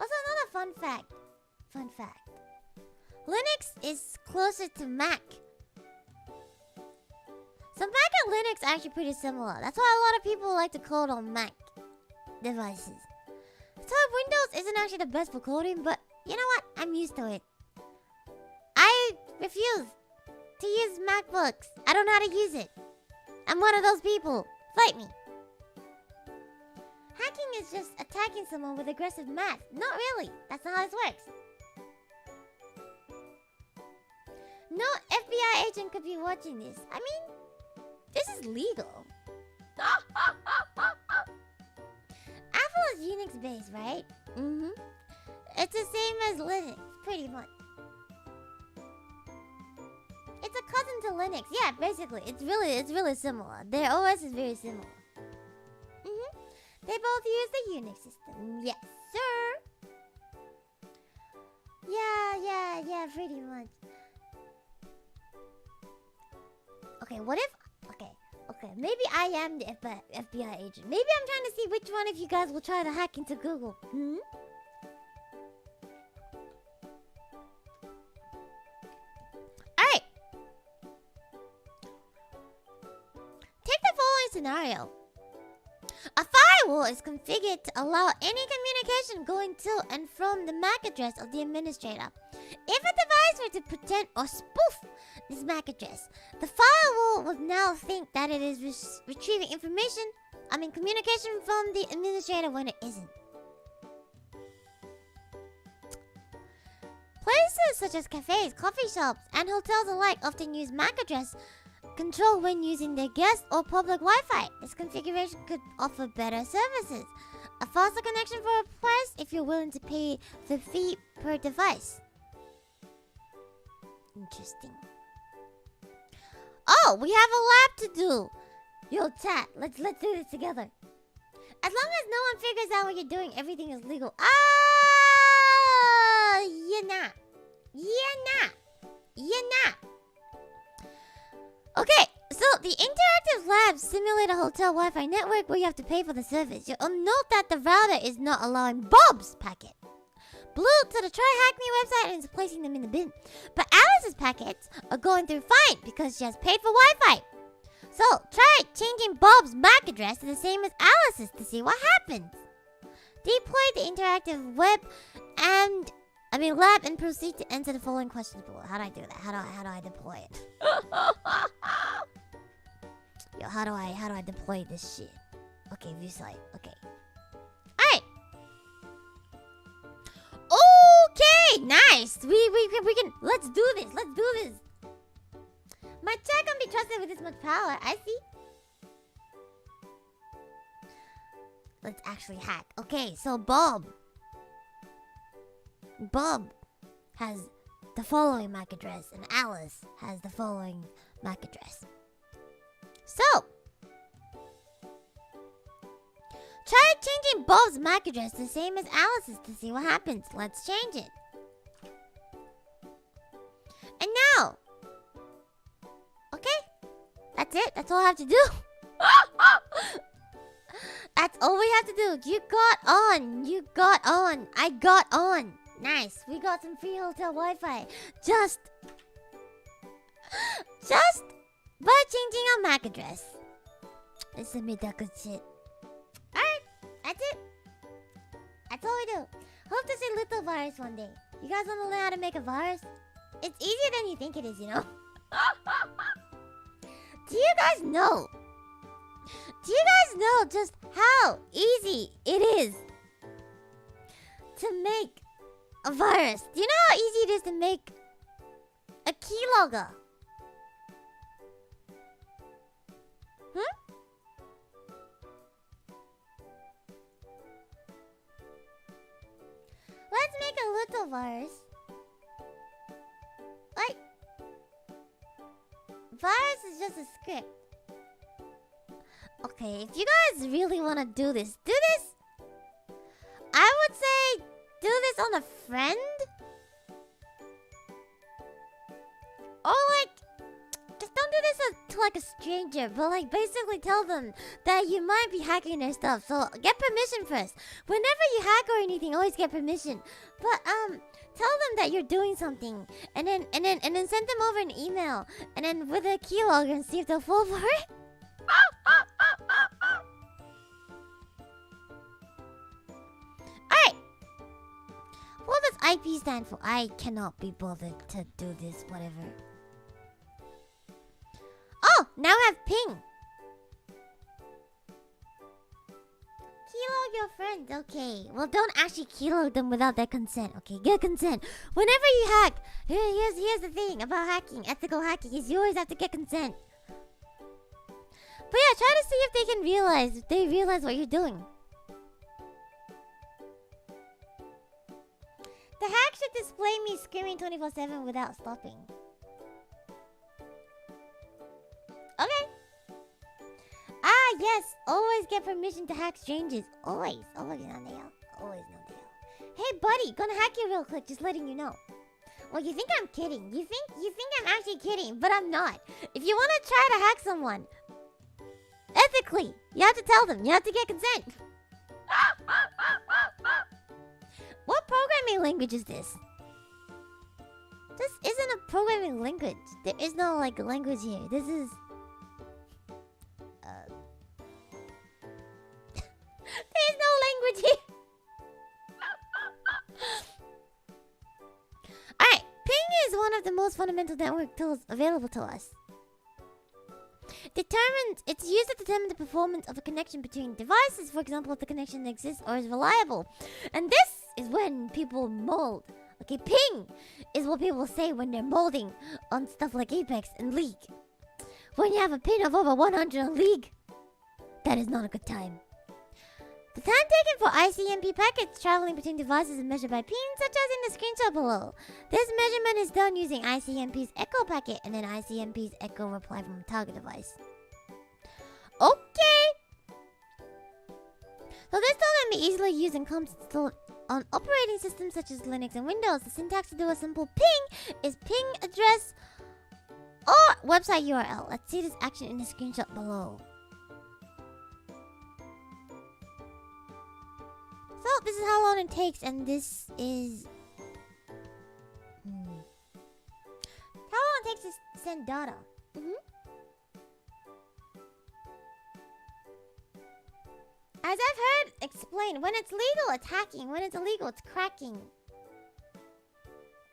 Also, another fun fact. Linux is closer to Mac. So Mac and Linux are actually pretty similar. That's why a lot of people like to code on Mac devices. So Windows isn't actually the best for coding, but you know what? I'm used to it. I refuse to use MacBooks. I don't know how to use it. I'm one of those people. Fight me. Hacking is just attacking someone with aggressive math. Not really. That's not how this works. No FBI agent could be watching this. I mean, this is legal. Apple is Unix based, right? Mm-hmm. It's the same as Linux, pretty much. It's a cousin to Linux. Yeah, basically. It's really similar. Their OS is very similar. Mm-hmm. They both use the Unix system. Yes, sir. Yeah, pretty much. Okay, what if... Okay. Okay, maybe I am the FBI agent. Maybe I'm trying to see which one of you guys will try to hack into Google. Hmm? Alright. Take the following scenario. A firewall is configured to allow any communication going to and from the MAC address of the administrator. If a device were to pretend or spoof this MAC address, the firewall would now think that it is retrieving communication from the administrator when it isn't. Places such as cafes, coffee shops, and hotels alike often use MAC address control when using their guest or public Wi-Fi. This configuration could offer better services. A faster connection for a price if you're willing to pay the fee per device. Interesting. Oh, we have a lab to do. Yo, chat, let's do this together. As long as no one figures out what you're doing, everything is legal. Ah, yeah, nah. Okay, so the interactive labs simulate a hotel Wi-Fi network where you have to pay for the service. You'll note that the router is not allowing Bob's packet. Blue to the Try Hack Me website and is placing them in the bin. But Alice's packets are going through fine because she has paid for Wi-Fi. So try changing Bob's MAC address to the same as Alice's to see what happens. Deploy the interactive lab and proceed to answer the following questions below. How do I do that? How do I deploy it? Yo, how do I deploy this shit? Okay, view site. Okay. Alright. Okay, nice. We can let's do this. My chat can be trusted with this much power. I see. Let's actually hack. Okay, so Bob has the following MAC address and Alice has the following MAC address. So, try changing Bob's MAC address the same as Alice's to see what happens. Let's change it. And now, okay, that's it. That's all I have to do. That's all we have to do. You got on. I got on. Nice. We got some free hotel Wi-Fi. Just by changing our MAC address. It's a made that good shit. Alright, that's it. That's all we do. Hope to see Luto virus one day. You guys want to learn how to make a virus? It's easier than you think it is, you know? Do you guys know just how easy it is to make a virus? Do you know how easy it is to make a keylogger? Let's make a little virus. Like, virus is just a script. Okay, if you guys really want to do this, I would say do this on a friend. Or like, just don't do this to like a stranger, but like basically tell them that you might be hacking their stuff. So get permission first. Whenever you hack or anything, always get permission. But tell them that you're doing something, and then send them over an email, and then with a keylogger and see if they'll fall for it. Alright. What does IP stand for? I cannot be bothered to do this, whatever. Oh, now I have ping. Keylog your friends. Okay. Well, don't actually keylog them without their consent. Okay, get consent. Whenever you hack, here's the thing about hacking. Ethical hacking is you always have to get consent. But yeah, try to see if they can realize, what you're doing. The hack should display me screaming 24/7 without stopping. Okay. Ah, yes. Always get permission to hack strangers. Always. Always, Nandeo. Always, Nandeo. Hey, buddy. Gonna hack you real quick. Just letting you know. Well, you think I'm kidding. You think I'm actually kidding, but I'm not. If you want to try to hack someone, ethically. You have to tell them. You have to get consent. What programming language is this? This isn't a programming language. There is no like language here. This is there's no language here. Alright, ping is one of the most fundamental network tools available to us. It's used to determine the performance of a connection between devices, for example, if the connection exists or is reliable. And this is when people mold. Okay, ping is what people say when they're molding on stuff like Apex and League. When you have a ping of over 100 on League, that is not a good time. The time taken for ICMP packets traveling between devices is measured by ping, such as in the screenshot below. This measurement is done using ICMP's echo packet and then ICMP's echo reply from a target device. Okay! So this tool can be easily used and comes installed on operating systems such as Linux and Windows. The syntax to do a simple ping is ping address or website URL. Let's see this action in the screenshot below. So this is how long it takes, and this is how long it takes to send data. As I've heard explained, when it's legal, it's hacking. When it's illegal, it's cracking.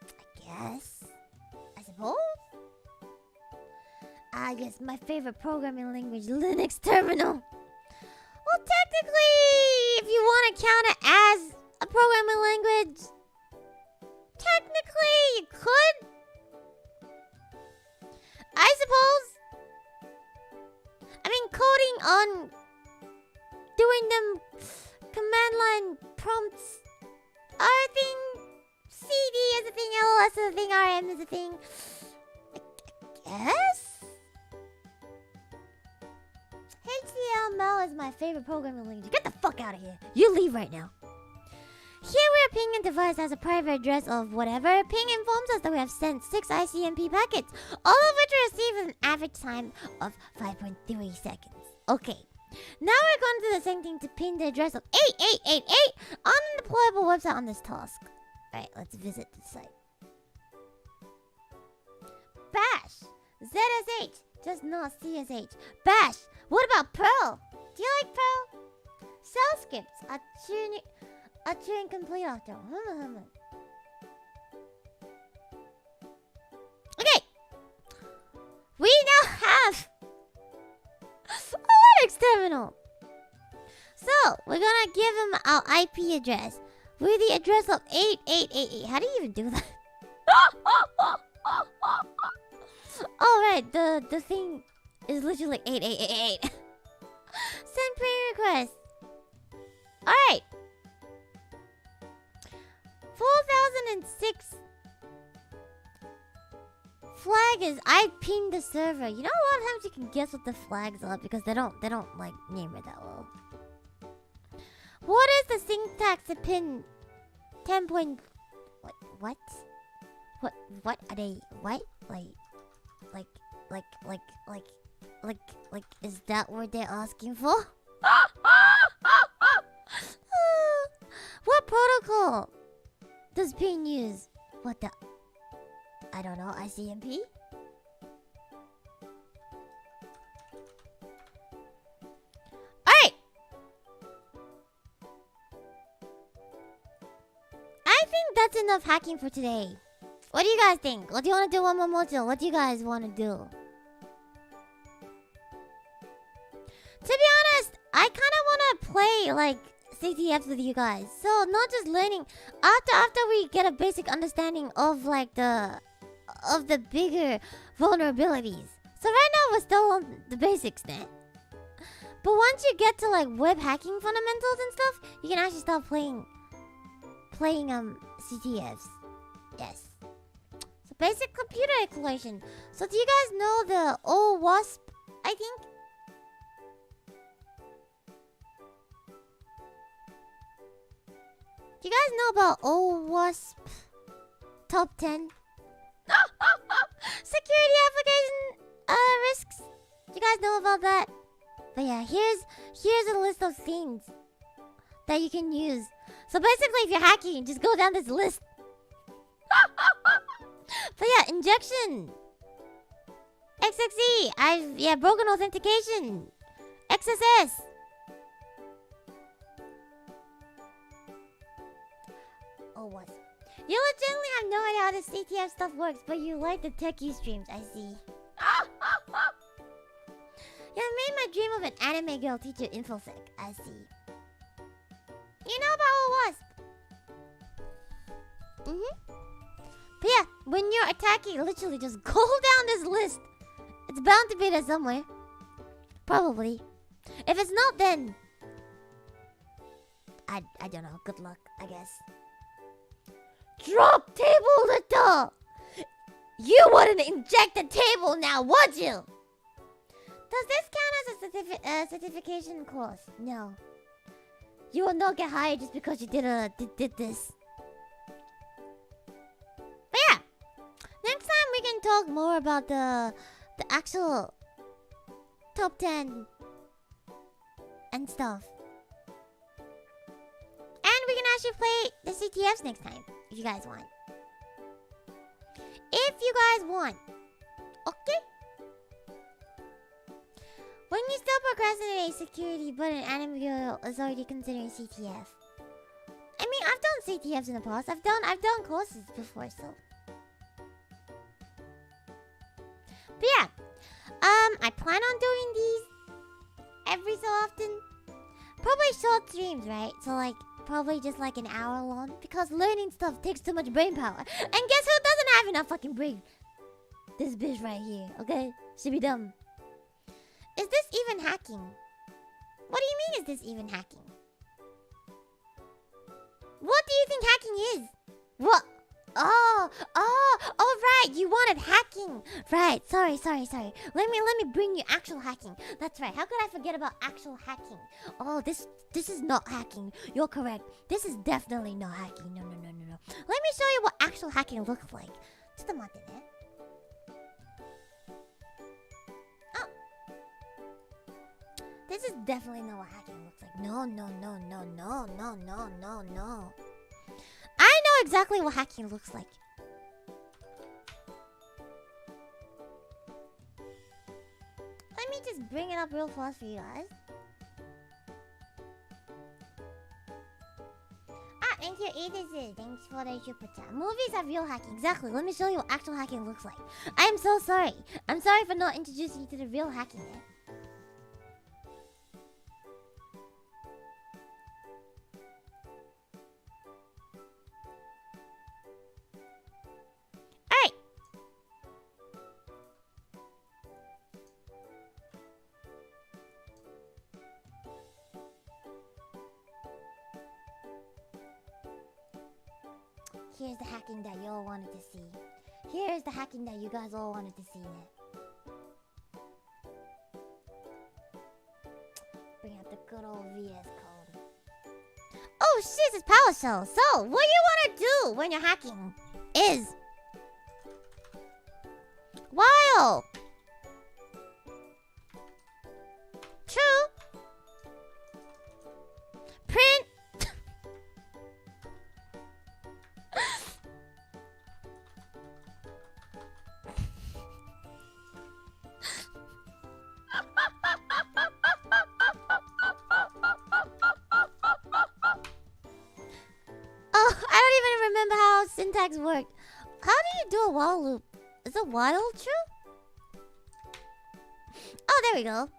I guess. I suppose. Ah, yes, my favorite programming language, Linux terminal. Well, technically, if you want to count it as a programming language, technically you could. I suppose. I mean, coding on doing them command line prompts are a thing. CD is a thing. LOS is a thing. RM is a thing. I guess. HTML is my favorite programming language. Get the fuck out of here. You leave right now. Here we are pinging a device has a private address of whatever. Ping informs us that we have sent 6 ICMP packets, all of which are received in an average time of 5.3 seconds. Okay. Now we're going to do the same thing to ping the address of 8888 on a deployable website on this task. Alright, let's visit the site. Bash! ZSH! Just not CSH. Bash! What about Perl? Do you like Perl? Shell scripts are Turing complete after. Okay! We now have a Linux terminal. So, we're gonna give him our IP address with the address of 8888. How do you even do that? Alright, the thing is literally 8888. Send pre-request. Alright. 4006 flag is I pinged the server. You know, a lot of times you can guess what the flags are because they don't like name it that well. What is the syntax to pin 10 point what are they what like is that what they're asking for? What protocol does ping use? What the I don't know, ICMP? Alright! I think that's enough hacking for today. What do you guys think? What do you want to do one more module? What do you guys want to do? To be honest, I kind of want to play like CTFs with you guys. So not just learning after we get a basic understanding of like the bigger vulnerabilities. So right now we're still on the basics then. But once you get to like web hacking fundamentals and stuff, you can actually start playing CTFs. Yes. So basic computer exploration. So do you guys know the OWASP, I think? Do you guys know about OWASP top 10? Security application risks. Do you guys know about that? But yeah, here's a list of things that you can use. So basically, if you're hacking, just go down this list. But yeah, injection, XXE, broken authentication, XSS. OWASP. You legitimately have no idea how this CTF stuff works, but you like the techie streams. I see. You made my dream of an anime girl teacher infosec. I see. You know about OWASP? But yeah, when you're attacking, literally just go down this list. It's bound to be there somewhere. Probably. If it's not, then I don't know. Good luck, I guess. Drop table, Luto! You wouldn't inject the table now, would you? Does this count as a certification course? No. You will not get hired just because you did this. But yeah, next time we can talk more about the actual top 10 and stuff. And we can actually play the CTFs next time if you guys want. If you guys want. Okay? When you still procrastinate security, but an anime girl is already considering CTF. I mean, I've done CTFs in the past. I've done courses before, so. But yeah, I plan on doing these every so often. Probably short streams, right? So like, probably just like an hour long, because learning stuff takes too much brain power. And guess who doesn't have enough fucking brain? This bitch right here, okay? Should be dumb. Is this even hacking? What do you mean, is this even hacking? What do you think hacking is? What? Oh, right. You wanted hacking. Right. Sorry. Let me bring you actual hacking. That's right. How could I forget about actual hacking? Oh, this is not hacking. You're correct. This is definitely not hacking. No. Let me show you what actual hacking looks like. Just a minute, man. This is definitely not what hacking looks like. No. I know exactly what hacking looks like. Let me just bring it up real fast for you guys. Thank you, Edith. Thanks for the super chat. Movies are real hacking. Exactly. Let me show you what actual hacking looks like. I am so sorry. I'm sorry for not introducing you to the real hacking yet. Here's the hacking that you all wanted to see. Here's the hacking that you guys all wanted to see now. Bring out the good old VS code. Oh shit, it's PowerShell. So, what you want to do when you're hacking is... while... true... print... syntax worked. How do you do a while loop? Is a while true? Oh, there we go.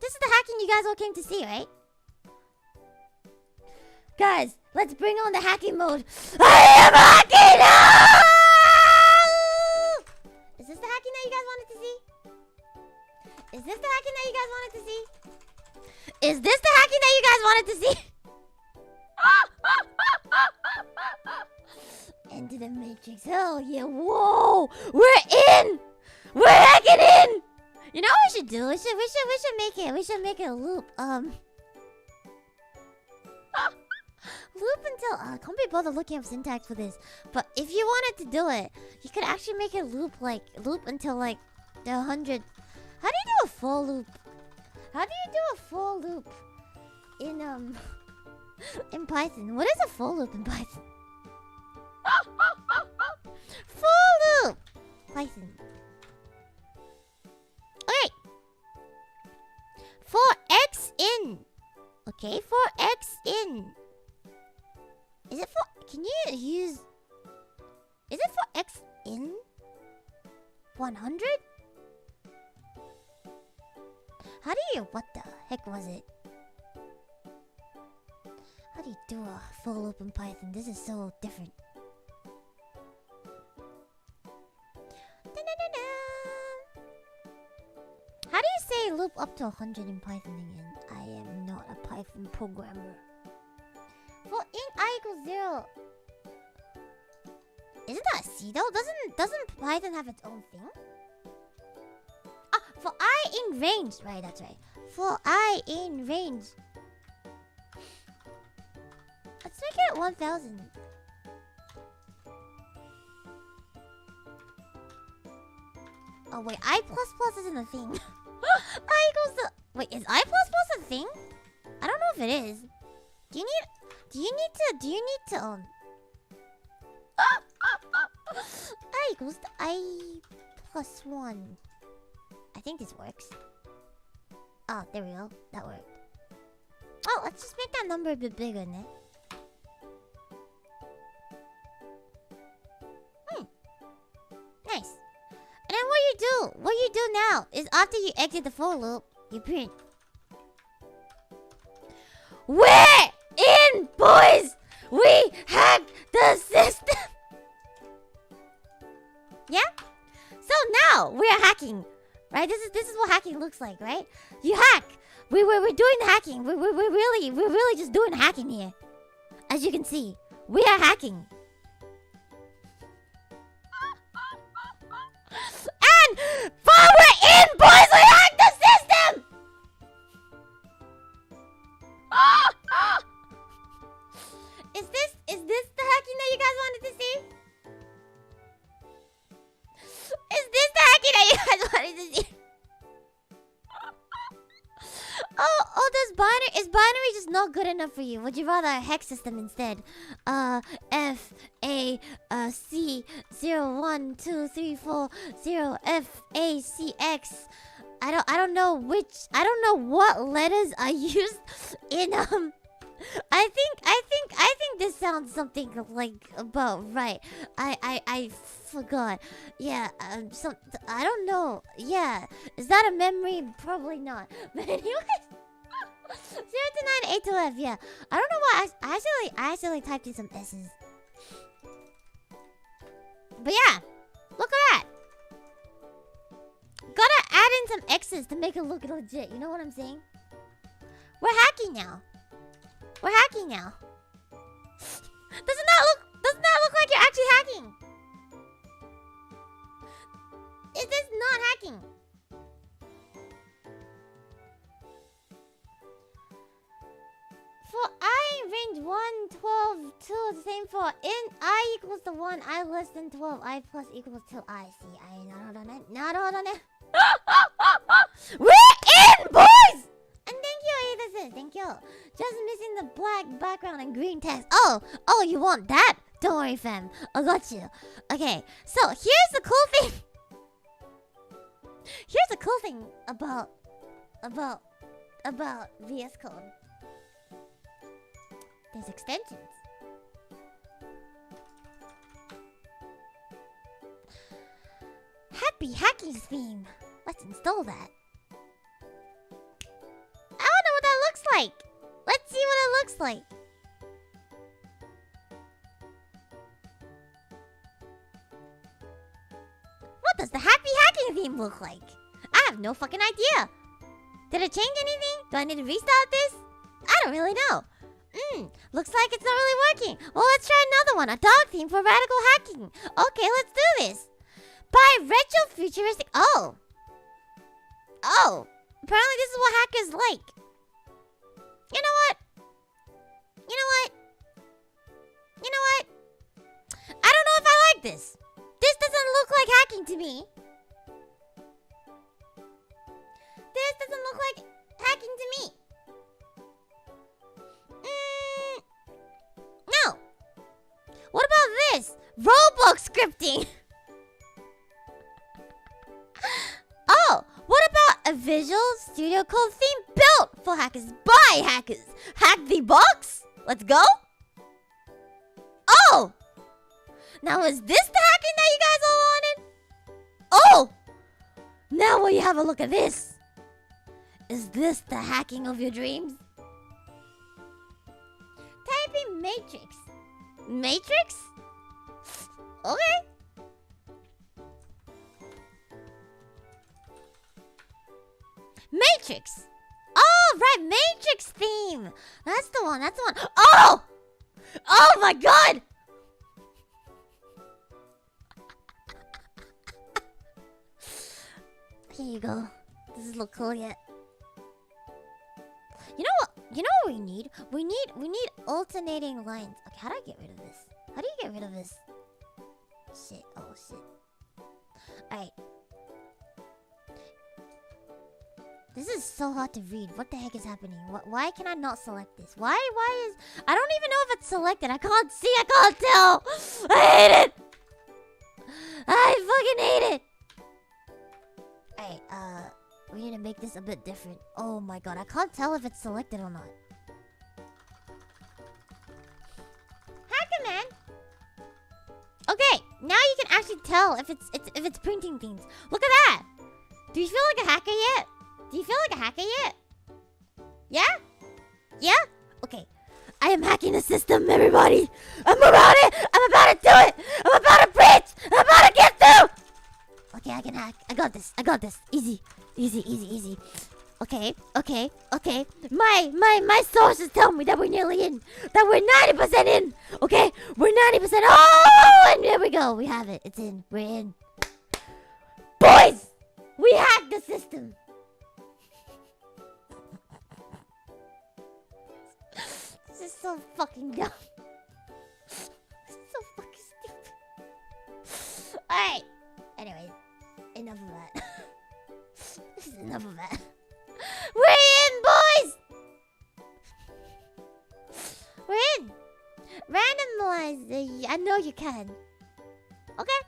This is the hacking you guys all came to see, right? Guys, let's bring on the hacking mode. I am hacking now! Is this the hacking that you guys wanted to see? Is this the hacking that you guys wanted to see? Is this the hacking that you guys wanted to see? Into the Matrix. Hell yeah. Whoa. We're in. We're hacking in. You know what we should do? We should make it a loop. Loop until can't be bothered looking up syntax for this. But if you wanted to do it, you could actually make it loop until like the 100. How do you do a for loop? How do you do a for loop in in Python? What is a for loop in Python? For loop Python. Okay. For x in. Okay, for x in. Is it for? Can you use? Is it for x in 100? How do you? What the heck was it? How do you do a for loop in Python? This is so different. How do you say loop up to 100 in Python again? I am not a Python programmer. For int I equals 0. Isn't that a C though? Doesn't Python have its own thing? Ah, for I in range. Right, that's right. For I in range. Let's make it 1000. Oh wait, I++ isn't a thing. I equals to... Wait, is I++ a thing? I don't know if it is. Do you need to I equals to I+1. I think this works. Oh, there we go. That worked. Oh, let's just make that number a bit bigger, ne? Nice. And then what you do now is after you exit the for loop, you print. We're in, boys! We hacked the system! Yeah? So now we are hacking. Right? This is what hacking looks like, right? You hack. We're doing hacking. We're really just doing hacking here. As you can see, we are hacking. And while we're in, boys, we hacked the system! Is this the hacking that you guys wanted to see? Is this the hacking that you guys wanted to see? Is binary just not good enough for you? Would you rather a hex system instead? F A C 0 1 2 3 4 0 F A C X. I don't know what letters I used in I think this sounds something like about right. I forgot. Yeah, I don't know. Yeah, is that a memory? Probably not. But anyways, 0 to 9, 8 to F. Yeah, I don't know why I actually typed in some S's. But yeah, look at that. Gotta add in some X's to make it look legit. You know what I'm saying? We're hacking now. We're hacking now. Doesn't that look like you're actually hacking? Is this not hacking? For I range 1, 12, 2 is the same for in I equals to 1, I less than 12, I plus equals to I. See, I not on it. We're in, boys! And thank you, this is thank you. Just missing the black background and green text. Oh, you want that? Don't worry, fam. I got you. Okay, so here's the cool thing. Here's the cool thing about VS Code. There's extensions. Happy hacking theme. Let's install that. I don't know what that looks like. Let's see what it looks like. What does the happy hacking theme look like? I have no fucking idea. Did it change anything? Do I need to restart this? I don't really know. Looks like it's not really working. Well, let's try another one. A dog theme for radical hacking. Okay, let's do this. By retro futuristic. Oh. Apparently this is what hackers like. You know what? I don't know if I like this. This doesn't look like hacking to me. This doesn't look like... hacking to me. No. What about this? Roblox scripting. Oh, what about a Visual Studio Code theme built for hackers by hackers? Hack the box? Let's go. Oh! Now is this the hacking that you guys all wanted? Oh! Now will you have a look at this? Is this the hacking of your dreams? Typing Matrix. Matrix? Okay. Matrix. Oh, right, Matrix theme. That's the one, that's the one. Oh! Oh my god! Here you go. Does it look cool yet? You know what? You know what we need? We need alternating lines. Okay, how do I get rid of this? How do you get rid of this? Shit. Oh shit. Alright. This is so hard to read. What the heck is happening? Why can I not select this? Why is... I don't even know if it's selected. I can't see. I can't tell. I hate it. I fucking hate it. Alright, we need to make this a bit different. Oh my god, I can't tell if it's selected or not. Hacker man. Okay, now you can actually tell if it's printing things. Look at that. Do you feel like a hacker yet? Do you feel like a hacker yet? Yeah? Yeah? Okay. I am hacking the system, everybody. I'm about it. I'm about to do it. I'm about to print. I'm about to get through. Okay, I can hack. I got this. I got this. Easy. Easy, easy, easy. Okay, okay, okay. My sources tell me that we're nearly in. That we're 90% in. Okay? We're 90%. Oh, and there we go. We have it. It's in. We're in. Boys! We hacked the system. This is so fucking dumb. So fucking stupid. Alright. Anyways, enough of that. This is enough of that. We're in, boys! We're in. Randomize. I know you can. Okay.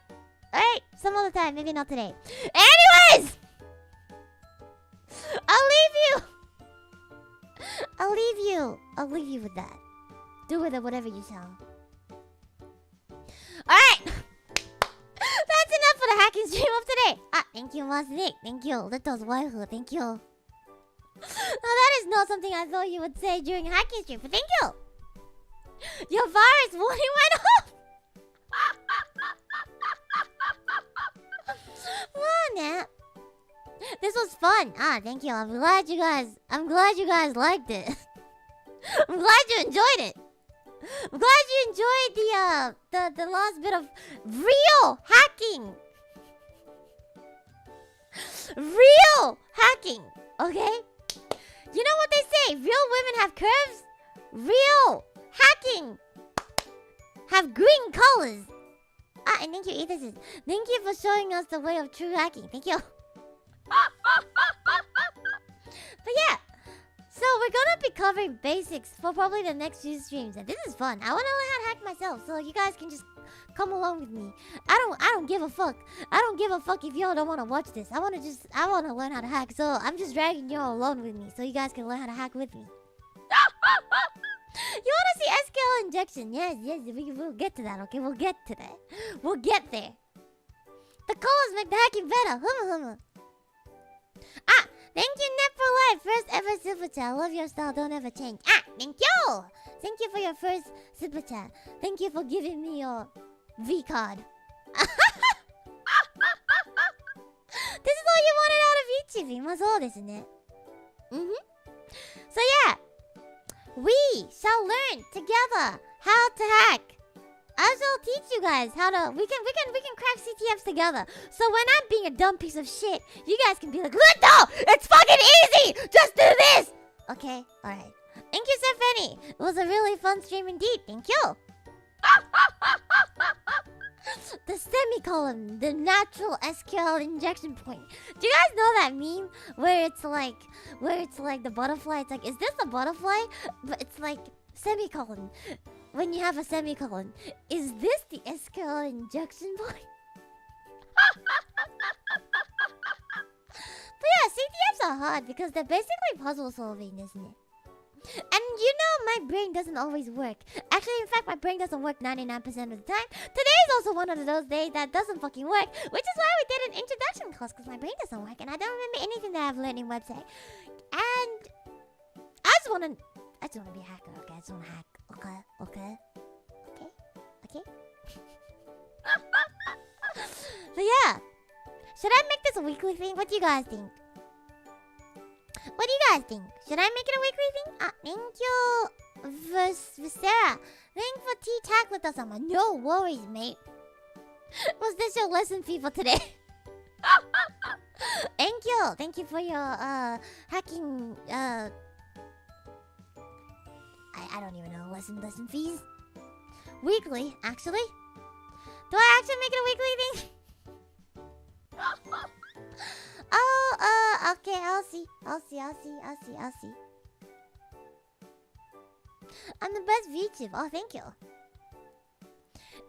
Alright. Some other time. Maybe not today. Anyways! I'll leave you. I'll leave you with that. Do with it whatever you shall. Alright! That's enough for the hacking stream of today. Thank you, Master Nick. Thank you. Luto's waifu. Thank you. Now that is not something I thought you would say during a hacking stream, but thank you. Your virus warning went off. Come on, man. This was fun. Thank you. I'm glad you guys liked it. I'm glad you enjoyed it. I'm glad you enjoyed the last bit of real hacking. Real hacking. Okay? You know what they say? Real women have curves. Real hacking have green colors. And thank you, Ethan. Thank you for showing us the way of true hacking. Thank you. But yeah, so we're gonna be covering basics for probably the next few streams, and this is fun. I wanna learn how to hack myself, so you guys can just come along with me. I don't give a fuck. I don't give a fuck if y'all don't wanna watch this. I wanna learn how to hack, so I'm just dragging y'all along with me, so you guys can learn how to hack with me. You wanna see SQL injection? Yes, we'll get to that. Okay, we'll get to that. We'll get there. The colors make the hacking better. Humma. Thank you, Net for Life. First ever super chat. Love your style. Don't ever change. Thank you. Thank you for your first super chat. Thank you for giving me your V card. This is all you wanted out of YouTube. 今そうですね. So yeah, we shall learn together how to hack. I shall teach you guys how to. We can crack CTFs together. So when I'm being a dumb piece of shit, you guys can be like, Luto, it's fucking easy. Just do this. Okay, all right. Thank you, Sir Fanny. It was a really fun stream indeed. Thank you. The semicolon, the natural SQL injection point. Do you guys know that meme where it's like the butterfly? It's like, is this a butterfly? But it's like semicolon. When you have a semicolon, is this the SQL injection point? But yeah, CTFs are hard because they're basically puzzle solving, isn't it? And you know my brain doesn't always work. Actually, in fact, my brain doesn't work 99% of the time. Today is also one of those days that doesn't fucking work, which is why we did an introduction class, because my brain doesn't work and I don't remember anything that I've learned in website. And I just wanna be a hacker, okay? I just wanna hack. Okay. So yeah. Should I make this a weekly thing? What do you guys think? What do you guys think? Should I make it a weekly thing? Thank you, Visera. Thank you for T-Tac with us. No worries, mate. Was this your lesson fee for today? Thank you. Thank you for your hacking I don't even know. Lesson fees. Weekly, actually. Do I actually make it a weekly thing? Oh, okay, I'll see. I'm the best VTuber. Oh, thank you.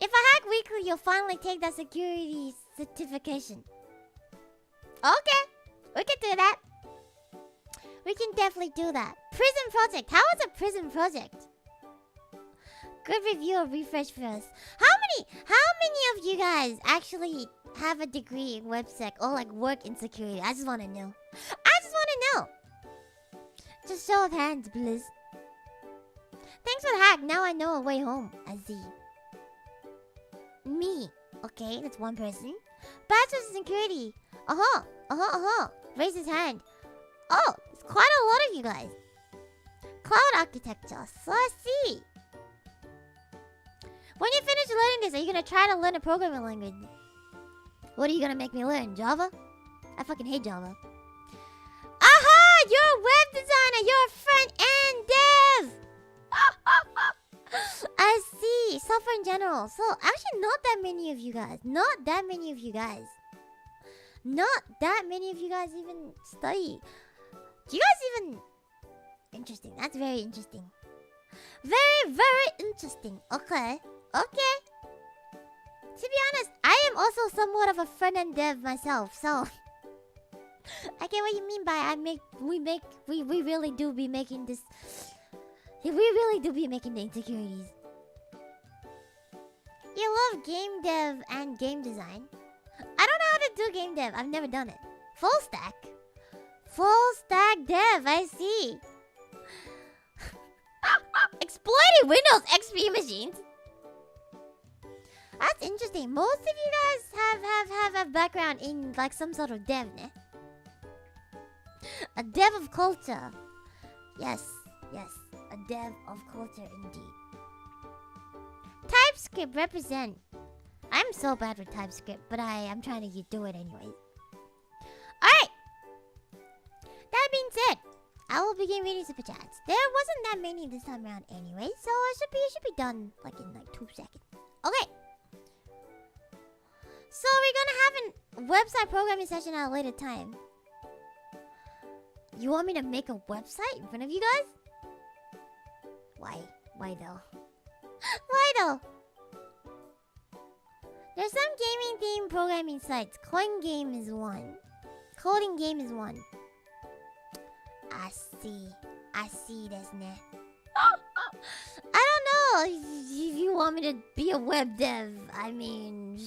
If I hack weekly, you'll finally take that security certification. Okay, we can do that. We can definitely do that. Prison project. How is a prison project? Good review or refresh first. How many of you guys actually have a degree in websec or like work in security? I just want to know. Just show of hands, please. Thanks for the hack. Now I know a way home. I see. Me. Okay, that's one person. Bachelor's in security. Raise his hand. Oh, it's quite a lot of you guys. Cloud architecture. So I see. When you finish learning this, are you gonna try to learn a programming language? What are you gonna make me learn? Java? I fucking hate Java. Aha! You're a web designer! You're a front-end dev! I see. Software in general. So, actually not that many of you guys. Not that many of you guys even study. Do you guys even... Interesting. That's very interesting. Very, very interesting. Okay. To be honest, I am also somewhat of a front-end dev myself, so... I get what you mean by we really do be making this... We really do be making the insecurities. You love game dev and game design. I don't know how to do game dev. I've never done it. Full stack dev, I see. Exploiting Windows XP machines. That's interesting. Most of you guys have a background in like some sort of dev, ne? A dev of culture. Yes. A dev of culture indeed. TypeScript represent. I'm so bad with TypeScript, but I'm trying to do it anyways. Alright. That being said, I will begin reading super chats. There wasn't that many this time around anyway, so it should be done like in like 2 seconds. Okay. So we're gonna have a website programming session at a later time. You want me to make a website in front of you guys? Why? Why though? Why though? There's some gaming themed programming sites. Coding game is one. I see this ne. I don't know if you want me to be a web dev. I mean,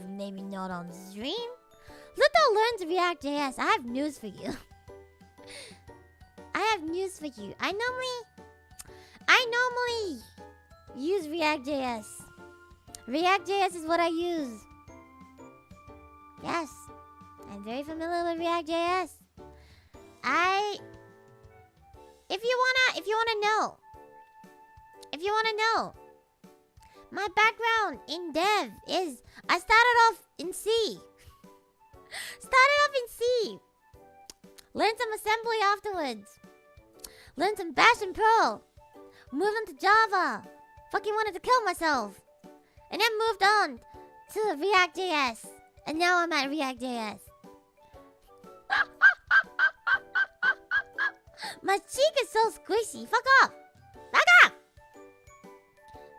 maybe not on stream. Luto learns React.js. I have news for you. I normally use React.js. React.js is what I use. Yes, I'm very familiar with React.js. If you wanna know, my background in dev is I started off in C. Learned some assembly afterwards. Learned some Bash and Perl. Moved on to Java. Fucking wanted to kill myself. And then moved on to React.js. And now I'm at React.js. My cheek is so squishy. Fuck off. Fuck off.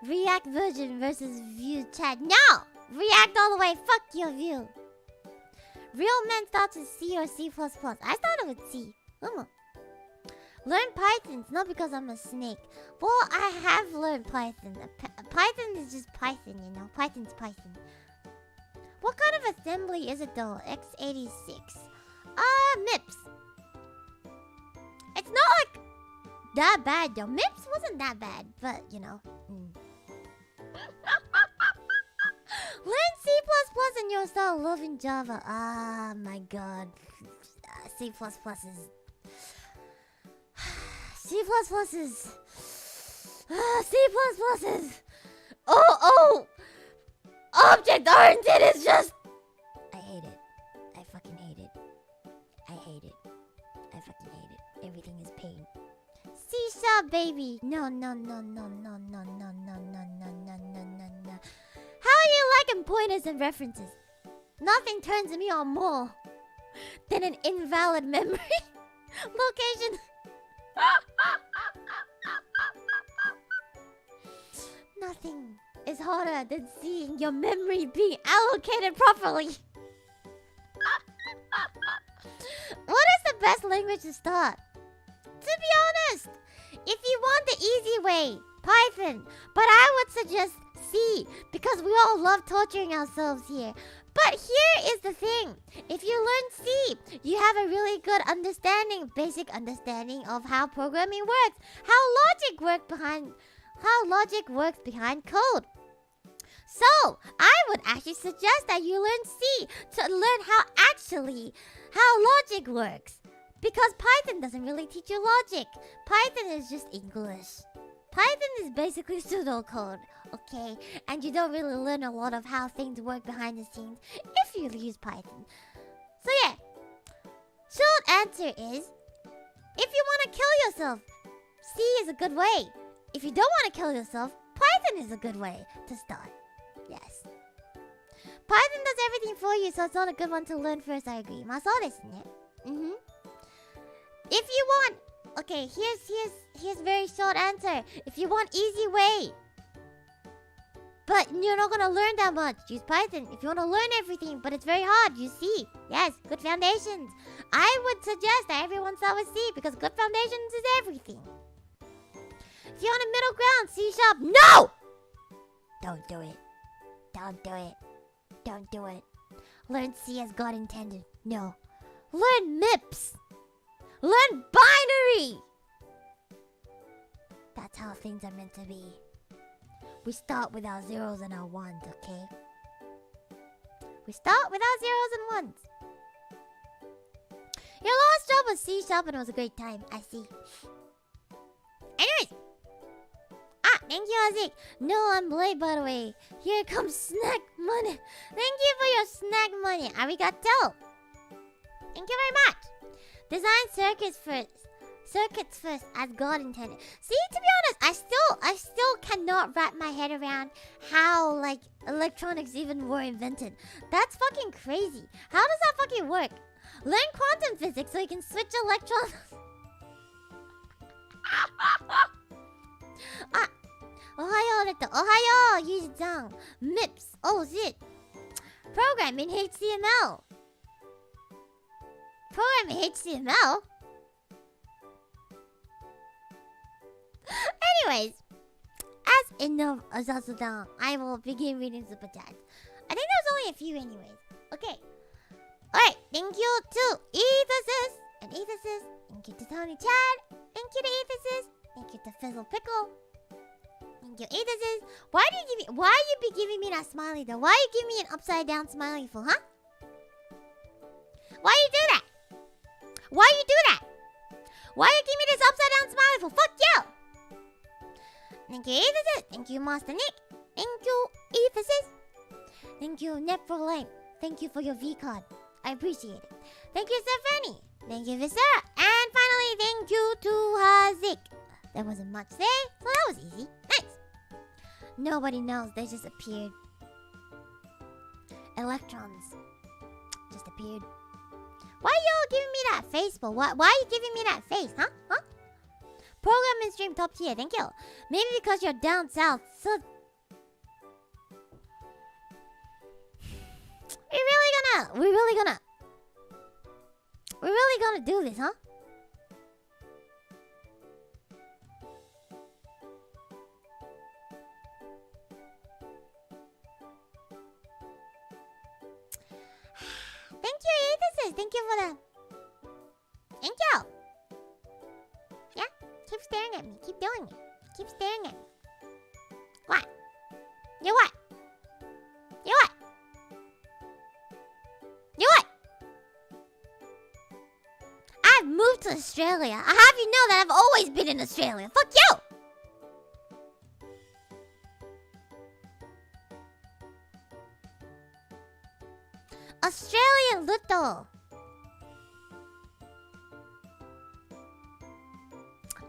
React version versus Vue chat. No! React all the way. Fuck your Vue. Real men starts with C or C++. I started with C. Learn Python. It's not because I'm a snake. Well, I have learned Python. Python is just Python, you know. Python's Python. What kind of assembly is it though? x86. MIPS. It's not like that bad though. MIPS wasn't that bad, but you know. Learn C++ and you'll start loving Java. Ah, my god. C++ is... C++ is... C++ is... Oh! Object-oriented is just... I hate it. I fucking hate it. I hate it. I fucking hate it. Everything is pain. C# baby. No. How are you liking pointers and references? Nothing turns me on more than an invalid memory location. Nothing is harder than seeing your memory being allocated properly. What is the best language to start? To be honest, if you want the easy way, Python. But I would suggest C, because we all love torturing ourselves here. But here is the thing. If you learn C, you have a really good understanding, basic understanding of how programming works, how logic works behind code. So, I would actually suggest that you learn C to learn how logic works. Because Python doesn't really teach you logic. Python is just English. Python is basically pseudocode, okay? And you don't really learn a lot of how things work behind the scenes if you use Python. So yeah, short answer is, if you want to kill yourself, C is a good way. If you don't want to kill yourself, Python is a good way to start. Yes. Python does everything for you, so it's not a good one to learn first, I agree. まあそうですね。If you want... Okay, here's very short answer. If you want easy way, but you're not gonna learn that much, use Python. If you want to learn everything, but it's very hard, use C. Yes, good foundations. I would suggest that everyone start with C, because good foundations is everything. If you want a middle ground, C#, no! Don't do it. Don't do it. Don't do it. Learn C as God intended. No. Learn MIPS. Learn binary! That's how things are meant to be. We start with our zeros and our ones, okay? We start with our zeros and ones. Your last job was C# and it was a great time. I see. Anyways. Thank you, Azik. No, I'm late, by the way. Here comes snack money. Thank you for your snack money. Arigato. Thank you very much. Design circuits first as God intended. See, to be honest, I still cannot wrap my head around how like electronics even were invented. That's fucking crazy. How does that fucking work? Learn quantum physics so you can switch electrons. Ohayo, Rita. Ohayo, Yuji-chan. MIPS. Oh shit. Programming HTML. Programming HTML? Anyways, as enough Azazudan, I will begin reading super chats. I think there's only a few anyways. Okay. Alright, thank you to Ethersis and Ethersis. Thank you to Tony Chad. Thank you to Ethersis. Thank you to Fizzle Pickle. Thank you, Ethersis. Why you be giving me that smiley though? Why you give me an upside down smiley for, huh? Why you do that? Why you do that? Why you give me this upside down smiley for? Fuck you! Thank you, Ethersis. Thank you, Master Nick. Thank you, Ethersis. Thank you, Net for Life. Thank you for your V-card. I appreciate it. Thank you, Stephanie. Thank you, Visera. And finally, thank you to Hazik. There wasn't much there, so that was easy. Nice. Nobody knows. They just appeared. electrons just appeared. Why are y'all giving me that face, but why are you giving me that face, huh? Program and stream top tier, thank you. Maybe because you're down south, so... We're really gonna do this, huh? Thank you, Edith. Thank you for the... Thank you. Yeah, keep staring at me. Keep doing it. Keep staring at me. What? You what? You what? You what? I've moved to Australia. I have you know that I've always been in Australia. Fuck you! Australian Luto.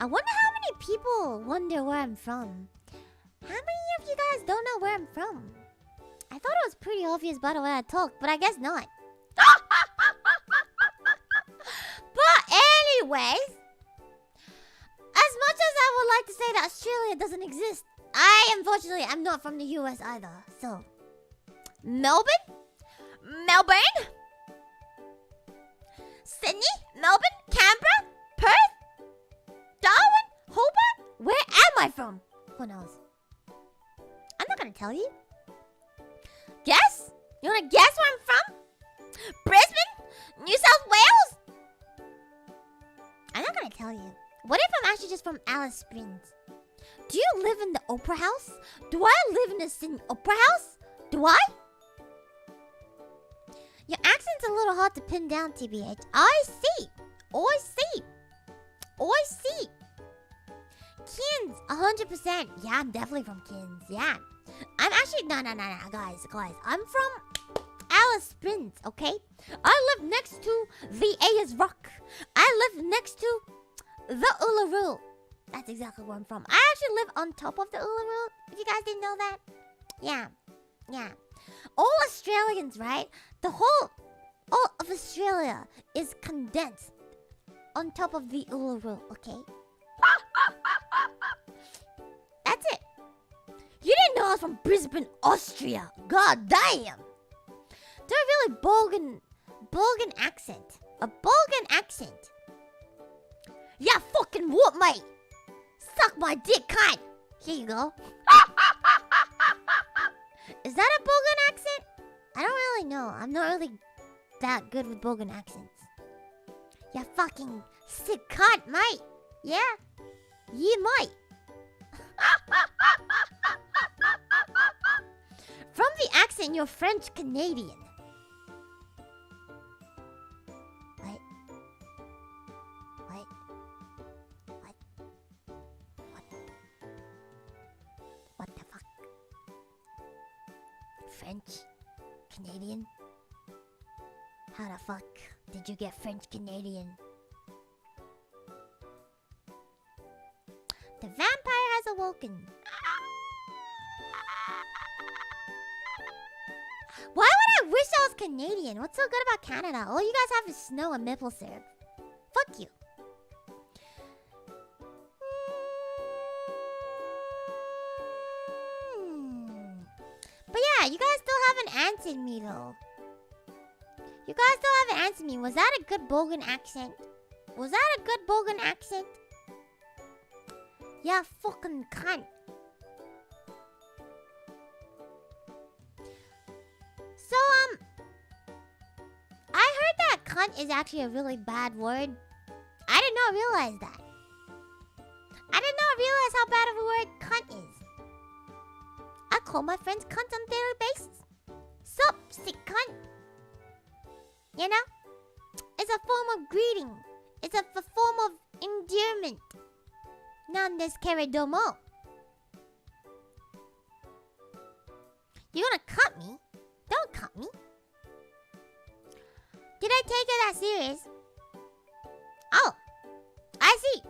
I wonder how many people wonder where I'm from. How many of you guys don't know where I'm from? I thought it was pretty obvious by the way I talk, but I guess not. But anyways, as much as I would like to say that Australia doesn't exist, unfortunately, I'm not from the US either. So, Melbourne? Sydney? Melbourne? Canberra? Perth? Darwin? Hobart? Where am I from? Who knows? I'm not gonna tell you. Guess? You wanna guess where I'm from? Brisbane? New South Wales? I'm not gonna tell you. What if I'm actually just from Alice Springs? Do you live in the Opera House? Do I live in the Sydney Opera House? Do I? Your accent's a little hard to pin down, TBH. I see. Cairns, 100%. Yeah, I'm definitely from Cairns. Yeah. I'm actually... No, guys. I'm from Alice Springs, okay? I live next to the Ayers Rock. I live next to the Uluru. That's exactly where I'm from. I actually live on top of the Uluru, if you guys didn't know that. Yeah. All Australians, right? All of Australia is condensed on top of the Uluru, okay? That's it. You didn't know I was from Brisbane, Austria. God damn. They're really Bulgan accent. A Bulgan accent. Yeah, fucking what, mate? Suck my dick, cunt. Here you go. Is that a Bulgan accent? I don't really know. I'm not really that good with Bulgan accents. You fucking sick cunt, mate. Yeah? You might. From the accent, you're French Canadian. What? What the fuck? French Canadian? How the fuck did you get French Canadian? The vampire has awoken. Why would I wish I was Canadian? What's so good about Canada? All you guys have is snow and maple syrup. Fuck you. But yeah, you guys still haven't answered me though. Was that a good Bulgan accent? Yeah, fucking cunt. So, I heard that cunt is actually a really bad word. I did not realize that. I did not realize how bad of a word cunt is. I call my friends cunts on a daily basis. Sup, sick cunt. You know? It's a form of greeting. It's a form of endearment. Non desqueridomo. You gonna cut me? Don't cut me. Did I take it that serious? Oh, I see.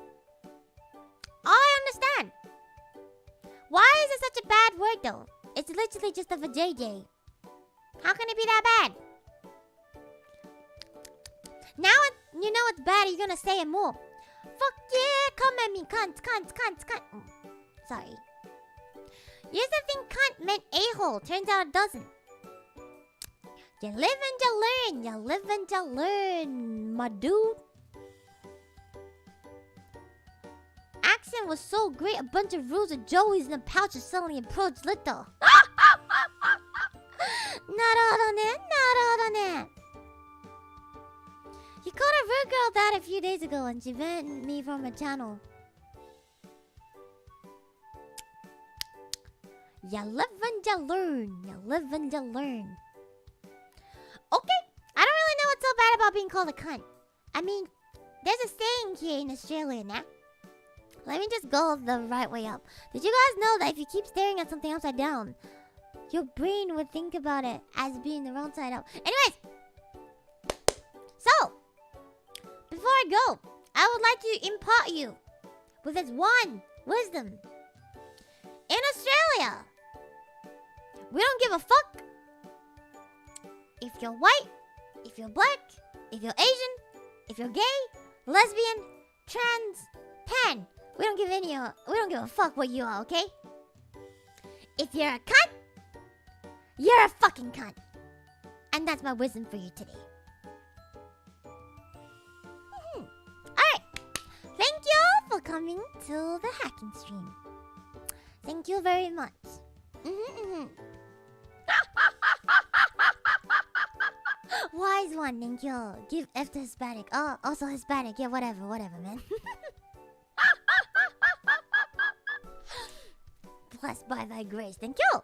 I understand. Why is it such a bad word though? It's literally just a vajayjay. How can it be that bad? Now you know it's bad, you're gonna say it more. Fuck yeah, come at me, cunt. Sorry. Used to think cunt meant a-hole. Turns out it doesn't. You live and you learn. You live and you learn, my dude. Accent was so great, a bunch of rules of Joey's in a pouch of suddenly approached Luto. Not. You called a rude girl that a few days ago and she banned me from her channel. You live and you learn. You live and you learn. Okay, I don't really know what's so bad about being called a cunt. I mean, there's a saying here in Australia now. Let me just go the right way up. Did you guys know that if you keep staring at something upside down, your brain would think about it as being the wrong side up? Anyways, so, before I go, I would like to impart you with this one wisdom. In Australia, we don't give a fuck if you're white, if you're black, if you're Asian, if you're gay, lesbian, trans, pan. We don't give a fuck what you are, okay? If you're a cunt, you're a fucking cunt. And that's my wisdom for you today. Alright. Thank you all for coming to the hacking stream. Thank you very much. Wise one, thank you. Give F to Hispanic. Oh, also Hispanic. Yeah, whatever, man. Blessed by thy grace. Thank you.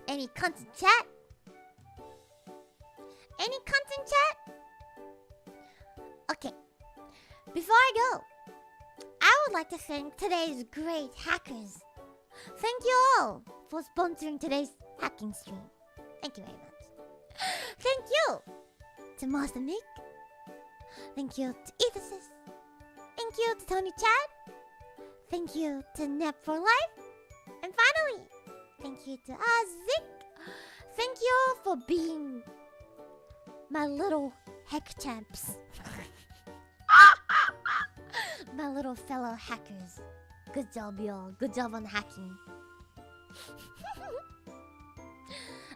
Any cunts in chat? Any cunts in chat? Okay. Before I go, I would like to thank today's great hackers. Thank you all for sponsoring today's hacking stream. Thank you very much. Thank you to Master Nick. Thank you to Ethicist. Thank you to Tony Chad. Thank you to Nep for Life. And finally, thank you to Azik. Thank you all for being my little heck champs. My little fellow hackers. Good job, y'all. Good job on hacking.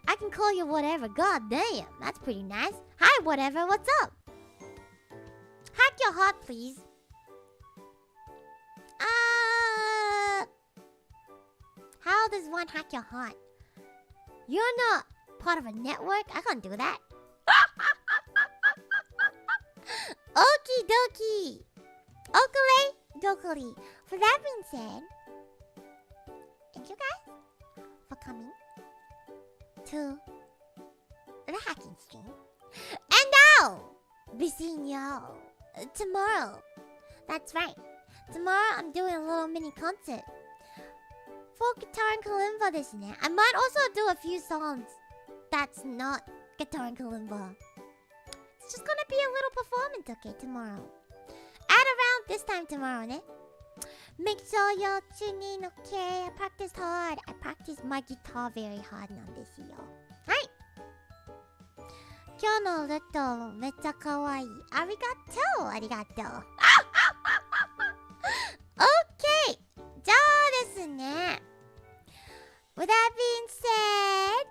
I can call you whatever. God damn, that's pretty nice. Hi, whatever. What's up? Hack your heart, please. How does one hack your heart? You're not part of a network. I can't do that. Okie dokie. Okale dokali. For that being said, thank you guys for coming to the hacking stream. And I'll be seeing y'all tomorrow. That's right. Tomorrow I'm doing a little mini concert for guitar and kalimba desu ne. I might also do a few songs that's not guitar and kalimba. It's just gonna be a little performance, okay, tomorrow. At around this time tomorrow, ne? Make sure y'all tune in, okay? I practiced hard. I practiced my guitar very hard on this, y'all. Right? 今日のルトめっちゃ可愛い。ありがとう。ありがとう。Okay. じゃあですね。With that being said,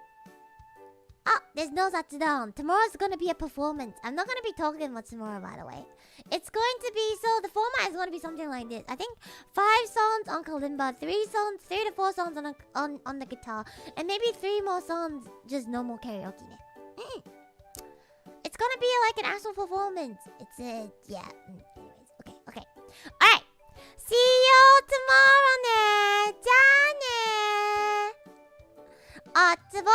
oh, there's no touchdown. Tomorrow's gonna be a performance. I'm not gonna be talking much tomorrow, by the way. It's going to be, so the format is going to be something like this. I think 5 songs on kalimba, 3 to 4 songs on the guitar, and maybe 3 more songs, just normal karaoke. It's gonna be like an actual performance. It's yeah. Anyways, okay. Alright. See you tomorrow, ne. じゃあね。おつバイバイ。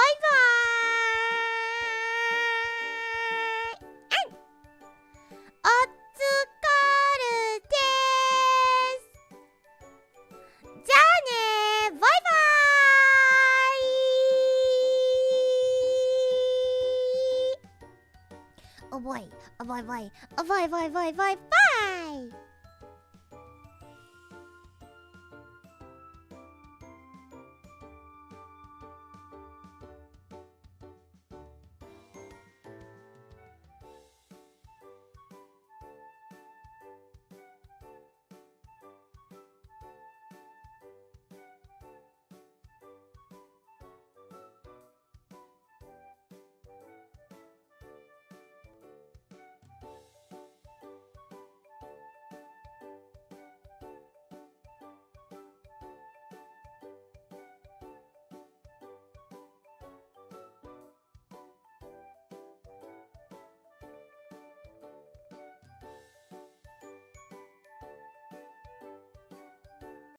お疲れです。じゃあね。バイバイ。おボイ。おボイボイ。おボイボイボイボイバイ。